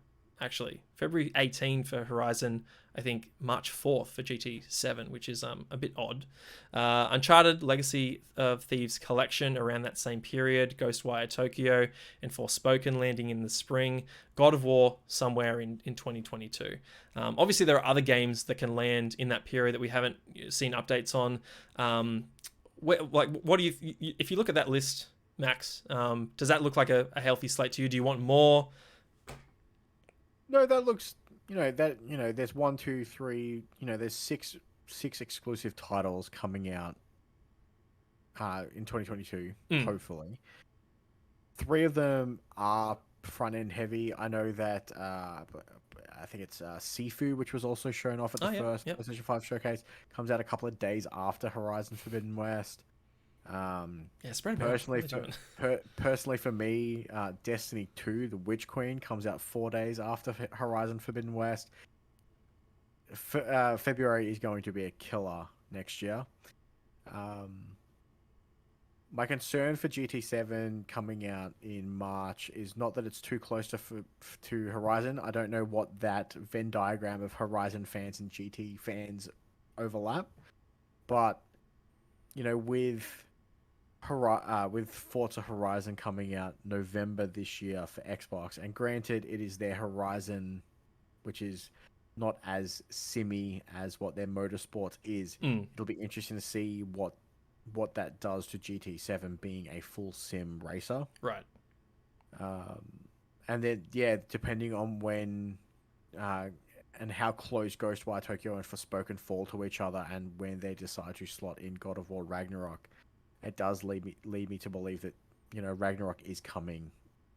actually. February 18 for Horizon, I think March 4th for GT7, which is a bit odd. Uncharted Legacy of Thieves Collection around that same period. Ghostwire Tokyo and Forspoken landing in the spring. God of War somewhere in 2022. Obviously, there are other games that can land in that period that we haven't seen updates on. What do you, if you look at that list, Max, does that look like a healthy slate to you? Do you want more? No, that looks, there's one, two, three, there's six exclusive titles coming out in 2022, hopefully. 3 of them are front end heavy. I know that I think it's Sifu, which was also shown off at the first PlayStation 5 showcase, comes out a couple of days after Horizon Forbidden West. Yeah, spread them out. Personally, What are they doing? personally for me, Destiny 2, The Witch Queen, comes out 4 days after Horizon Forbidden West. February is going to be a killer next year. Um, my concern for GT7 coming out in March is not that it's too close to Horizon. I don't know what that Venn diagram of Horizon fans and GT fans overlap, but with Forza Horizon coming out November this year for Xbox, and granted, it is their Horizon, which is not as simmy as what their motorsport is. It'll be interesting to see what that does to GT7 being a full sim racer. Right. And then, yeah, depending on when and how close Ghostwire Tokyo and Forspoken fall to each other, and when they decide to slot in God of War Ragnarok, it does lead me to believe that Ragnarok is coming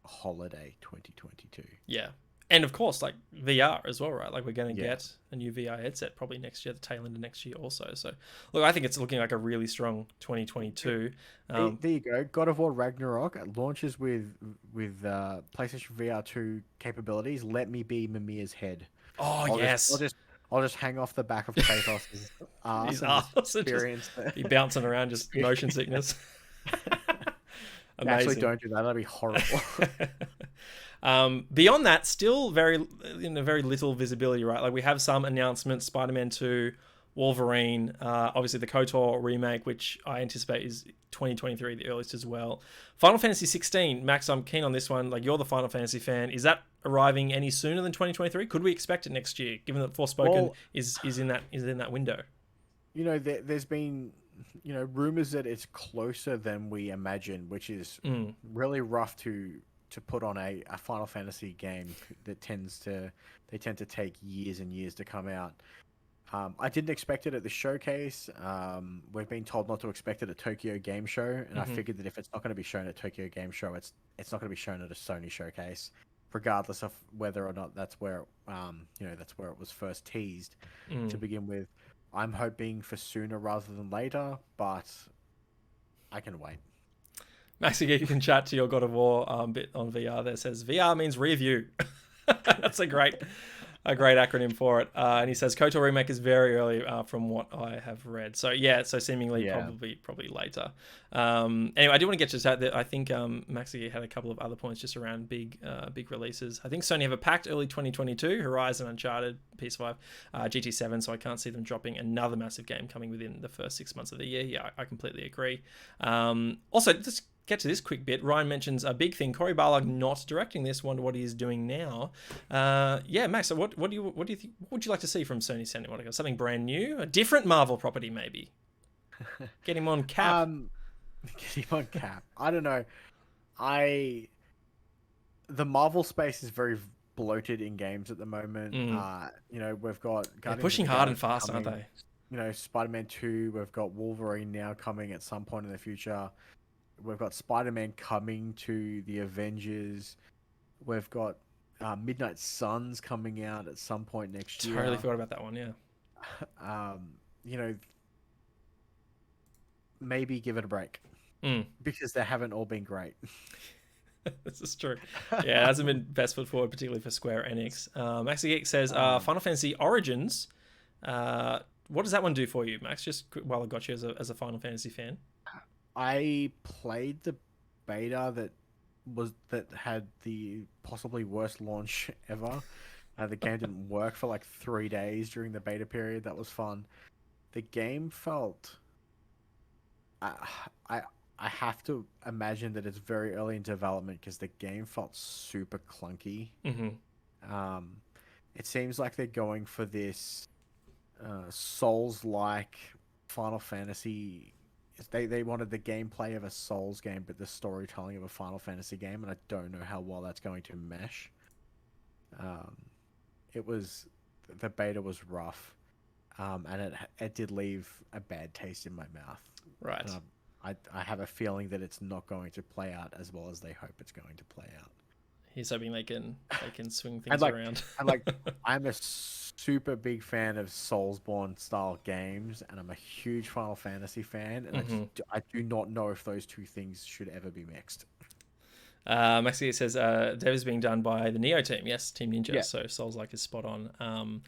holiday 2022. Yeah. And of course, like VR as well, right? Like we're going to get a new VR headset probably next year, the tail end of next year also. So, look, I think it's looking like a really strong 2022. There you go. God of War Ragnarok launches with PlayStation VR 2 capabilities. Let me be Mimir's head. Oh, yes. I'll just hang off the back of Kratos' ass His and ass just and experience be bouncing around, just motion sickness. Amazing. Actually, don't do that. That'd be horrible. Beyond that, still very little visibility, right? Like we have some announcements: Spider-Man 2, Wolverine, obviously the KOTOR remake, which I anticipate is 2023, the earliest as well. Final Fantasy 16, Max, I'm keen on this one. Like you're the Final Fantasy fan. Is that arriving any sooner than 2023? Could we expect it next year, given that Forspoken is in that window? There's been rumors that it's closer than we imagine, which is really rough to put on a Final Fantasy game that tend to take years and years to come out. I didn't expect it at the showcase. We've been told not to expect it at Tokyo Game Show, and I figured that if it's not going to be shown at Tokyo Game Show, it's not going to be shown at a Sony showcase, regardless of whether or not that's where it was first teased to begin with. I'm hoping for sooner rather than later, but I can wait. Maxi, you can chat to your God of War bit on VR. There says VR means rear view. That's a great acronym for it. And he says KOTOR remake is very early from what I have read. So seemingly probably later. Anyway, I do want to get to that. I think Maxi had a couple of other points just around big releases. I think Sony have a packed early 2022, Horizon, Uncharted, PS5, GT7. So I can't see them dropping another massive game coming within the first 6 months of the year. Yeah, I completely agree. Also, just get to this quick bit. Ryan mentions a big thing: Cory Barlog not directing this. Wonder what he is doing now. Max, so what do you think? What would you like to see from Sony Santa Monica? Something brand new, a different Marvel property, maybe. Get him on Cap. Get him on Cap. I don't know. The Marvel space is very bloated in games at the moment. We've got They're pushing hard and fast, aren't they? Spider-Man 2. We've got Wolverine now coming at some point in the future. We've got Spider-Man coming to the Avengers. We've got Midnight Suns coming out at some point next year. Totally forgot about that one, yeah. Maybe give it a break. Because they haven't all been great. This is true. Yeah, it hasn't been best foot forward, particularly for Square Enix. Maxi Geek says, Final Fantasy Origins. What does that one do for you, Max? Just while I got you as a Final Fantasy fan. I played the beta that had the possibly worst launch ever. The game didn't work for like 3 days during the beta period. That was fun. The game felt... I have to imagine that it's very early in development because the game felt super clunky. It seems like they're going for this Souls-like Final Fantasy. They wanted the gameplay of a Souls game, but the storytelling of a Final Fantasy game, and I don't know how well that's going to mesh. The beta was rough, and it did leave a bad taste in my mouth. Right. I have a feeling that it's not going to play out as well as they hope it's going to play out. He's hoping they can swing things around. I'm a super big fan of Soulsborne style games, and I'm a huge Final Fantasy fan, and I do not know if those two things should ever be mixed. Maxi says dev is being done by the Neo team. Yes, Team Ninja. Yeah. So Souls-like is spot on.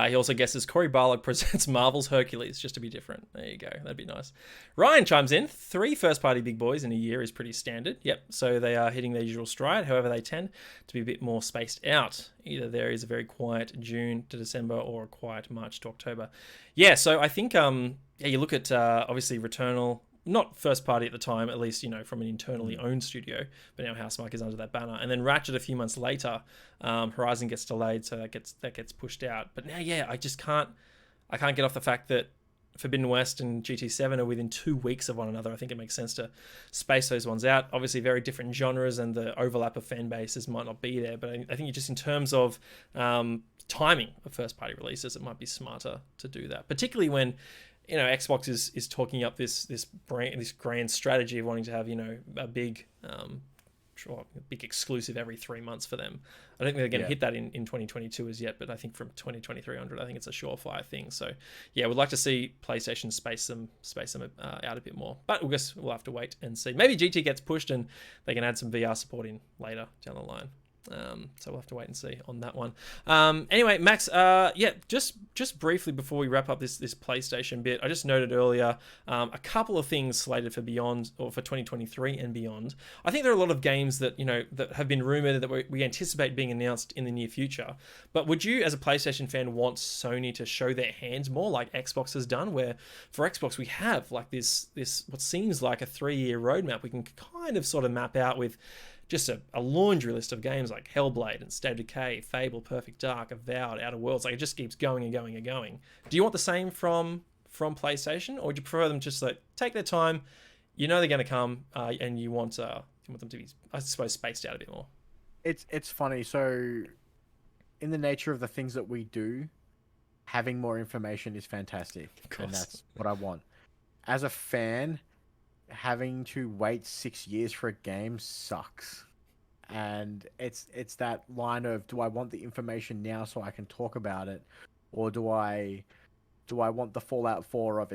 He also guesses Cory Barlog presents Marvel's Hercules, just to be different. There you go. That'd be nice. Ryan chimes in. 3 first-party big boys in a year is pretty standard. Yep. So they are hitting their usual stride. However, they tend to be a bit more spaced out. Either there is a very quiet June to December or a quiet March to October. Yeah. So I think you look at obviously Returnal. Not first party at the time, at least, from an internally owned studio, but now Housemarque is under that banner. And then Ratchet a few months later, Horizon gets delayed, so that gets pushed out. But now, I just can't get off the fact that Forbidden West and GT7 are within 2 weeks of one another. I think it makes sense to space those ones out. Obviously, very different genres, and the overlap of fan bases might not be there. But I think just in terms of timing of first party releases, it might be smarter to do that, particularly when Xbox is talking up this grand strategy of wanting to have a big exclusive every 3 months for them. I don't think they're going to hit that in 2022 as yet, but I think from 2023 onward, I think it's a surefire thing. So yeah, we'd like to see PlayStation space them out a bit more, but we'll have to wait and see. Maybe GT gets pushed and they can add some VR support in later down the line. So we'll have to wait and see on that one. Anyway, Max, just briefly before we wrap up this PlayStation bit, I just noted earlier a couple of things slated for beyond, or for 2023 and beyond. I think there are a lot of games that that have been rumored that we anticipate being announced in the near future. But would you, as a PlayStation fan, want Sony to show their hands more, like Xbox has done? Where for Xbox we have like this what seems like a 3-year roadmap we can kind of sort of map out with just a laundry list of games like Hellblade and State of Decay, Fable, Perfect Dark, Avowed, Outer Worlds. Like, it just keeps going and going and going. Do you want the same from PlayStation, or would you prefer them just like take their time? They're going to come, and you want them to be, I suppose, spaced out a bit more. It's funny. So, in the nature of the things that we do, having more information is fantastic, and that's what I want. As a fan, having to wait 6 years for a game sucks, and it's that line of, do I want the information now so I can talk about it, or do I want the Fallout 4 of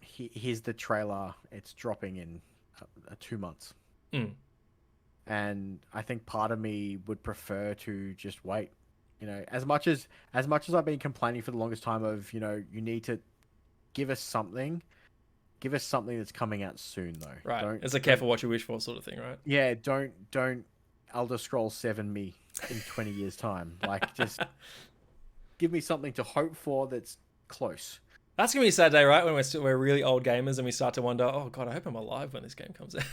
here's the trailer, it's dropping in 2 months. And I think part of me would prefer to just wait. As much as I've been complaining for the longest time of you need to give us something that's coming out soon, though. Right. It's a careful what you wish for sort of thing, right? Yeah, don't Elder Scrolls 7 me in 20 years' time. Like, just give me something to hope for that's close. That's going to be a sad day, right? When we're really old gamers and we start to wonder, oh, God, I hope I'm alive when this game comes out.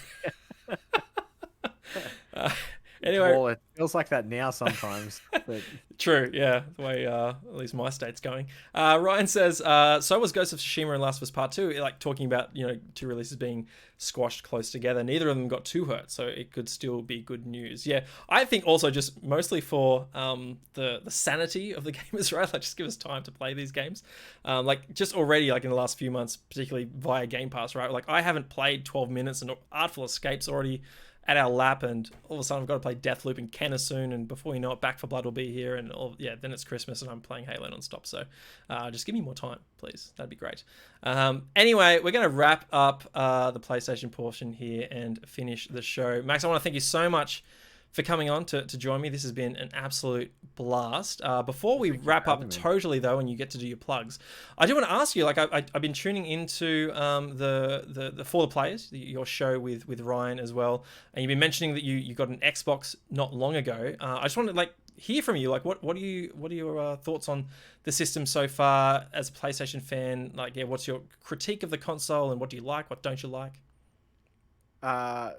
Anyway, well, it feels like that now sometimes. But... True, yeah, the way at least my state's going. Ryan says, so was Ghost of Tsushima and Last of Us Part 2, like talking about 2 releases being squashed close together. Neither of them got too hurt, so it could still be good news. Yeah, I think also just mostly for the sanity of the gamers, right? Like, just give us time to play these games. Like, just already, like in the last few months, particularly via Game Pass, right? Like, I haven't played 12 minutes and Artful Escape's already at our lap, and all of a sudden I've got to play Deathloop and Kenna soon, and before you know it, Back 4 Blood will be here, and then it's Christmas and I'm playing Halo non-stop. So just give me more time, please. That'd be great. Anyway, we're going to wrap up the PlayStation portion here and finish the show. Max, I want to thank you so much for coming on to join me. This has been an absolute blast. Before we wrap up totally, though, and you get to do your plugs, I do want to ask you, like, I've been tuning into the For the Players, your show with Ryan as well, and you've been mentioning that you got an Xbox not long ago. I just want to hear from you, like, what are your thoughts on the system so far as a PlayStation fan? Like, yeah, what's your critique of the console, and what do you like, what don't you like? I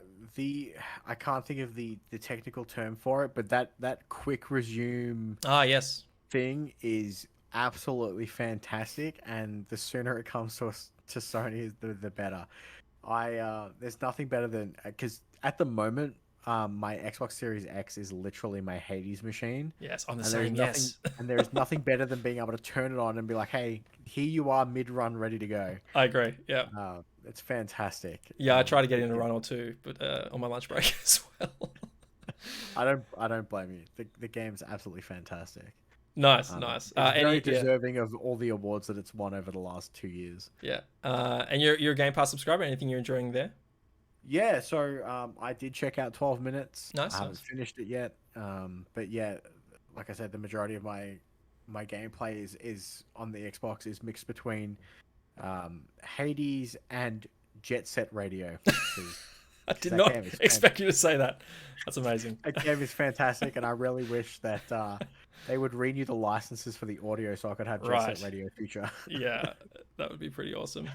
can't think of the technical term for it, but that quick resume yes thing is absolutely fantastic, and the sooner it comes to Sony, the better. There's nothing better than, because at the moment my Xbox Series X is literally my Hades machine. Yes, on the same. Yes, and there is nothing better than being able to turn it on and be like, hey, here you are, mid-run, ready to go. I agree. Yeah. It's fantastic. Yeah, I try to get in a run or two, but on my lunch break as well. I don't blame you. The game's absolutely fantastic. Nice, nice. It's very Yeah, deserving of all the awards that it's won over the last 2 years. yeah. And you're a Game Pass subscriber. Anything you're enjoying there? Yeah, so I did check out 12 Minutes. Nice, I haven't nice. finished it yet. But yeah, like I said, the majority of my gameplay is on the Xbox is mixed between Hades and Jet Set Radio. I did That not game is expect you to say that. That's amazing. That game is fantastic, and I really wish that they would renew the licenses for the audio so I could have Jet Right. Set Radio future. Yeah, that would be pretty awesome.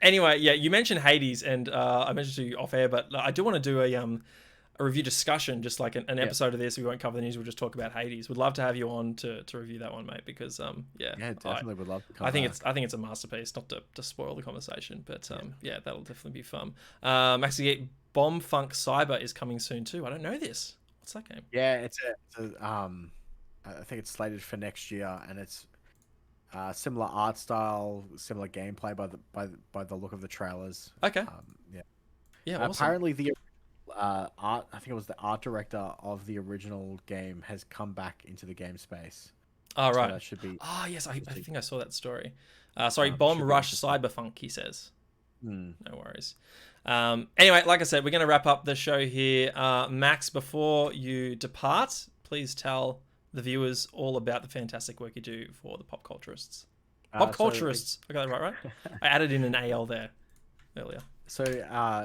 Anyway, yeah, you mentioned Hades, and I mentioned to you off air, but I do want to do a review discussion, just like an episode of this. We won't cover the news. We'll just talk about Hades. Would love to have you on to review that one, mate, because yeah, Definitely would love to come I think back. it's a masterpiece. Not to spoil the conversation, but yeah, that'll definitely be fun. Actually, Bomb Funk Cyber is coming soon too. I don't know this. What's that game? Yeah, it's I think it's slated for next year, and it's similar art style, similar gameplay by the look of the trailers. Okay. Yeah. Yeah. Awesome. Apparently, the art, I think it was the art director of the original game, has come back into the game space. Oh, right. So that should be. Oh, yes. I think I saw that story. Sorry, Bomb should be Rush interesting. Cyberfunk, he says. Hmm. No worries. Anyway, like I said, we're going to wrap up the show here. Max, before you depart, please tell the viewers all about the fantastic work you do for the Pop Culturists. Pop Culturists. I got that right? I added in an AL there earlier. So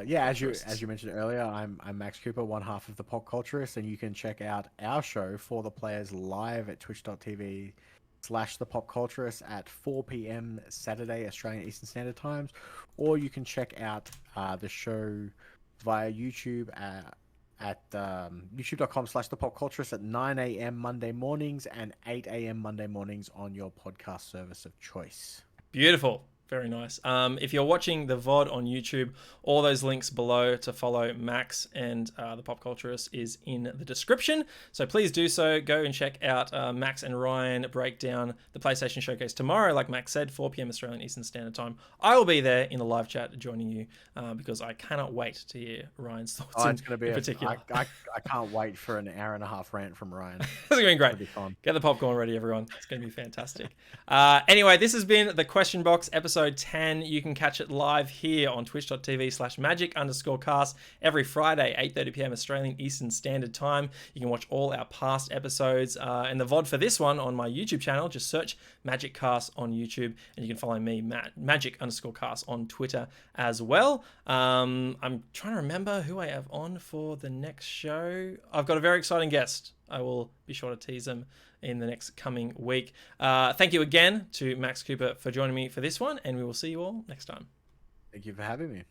yeah, as you mentioned earlier, I'm Max Cooper, one half of the Pop Culturists, and you can check out our show For the Players live at twitch.tv/the Pop Culturists at 4 p.m. Saturday Australian Eastern Standard Times, or you can check out the show via YouTube at youtube.com/the Pop Culturists at 9 a.m. Monday mornings and 8 a.m. Monday mornings on your podcast service of choice. Beautiful. Very nice. If you're watching the VOD on YouTube, all those links below to follow Max and the Pop Culturist is in the description. So please do so. Go and check out Max and Ryan break down the PlayStation Showcase tomorrow. Like Max said, 4 p.m. Australian Eastern Standard Time. I will be there in the live chat joining you because I cannot wait to hear Ryan's thoughts It's going to be in particular. I can't wait for an hour and a half rant from Ryan. It's going to be great. It'll be fun. Get the popcorn ready, everyone. It's going to be fantastic. Anyway, this has been the Question Box, episode 10. You can catch it live here on twitch.tv/magic_cast every Friday, 8:30 p.m. Australian Eastern Standard Time. You can watch all our past episodes and the VOD for this one on my YouTube channel. Just search Magic Cast on YouTube, and you can follow me, Magic_cast, on Twitter as well. I'm trying to remember who I have on for the next show. I've got a very exciting guest. I will be sure to tease them in the next coming week. Thank you again to Max Cooper for joining me for this one, and we will see you all next time. Thank you for having me.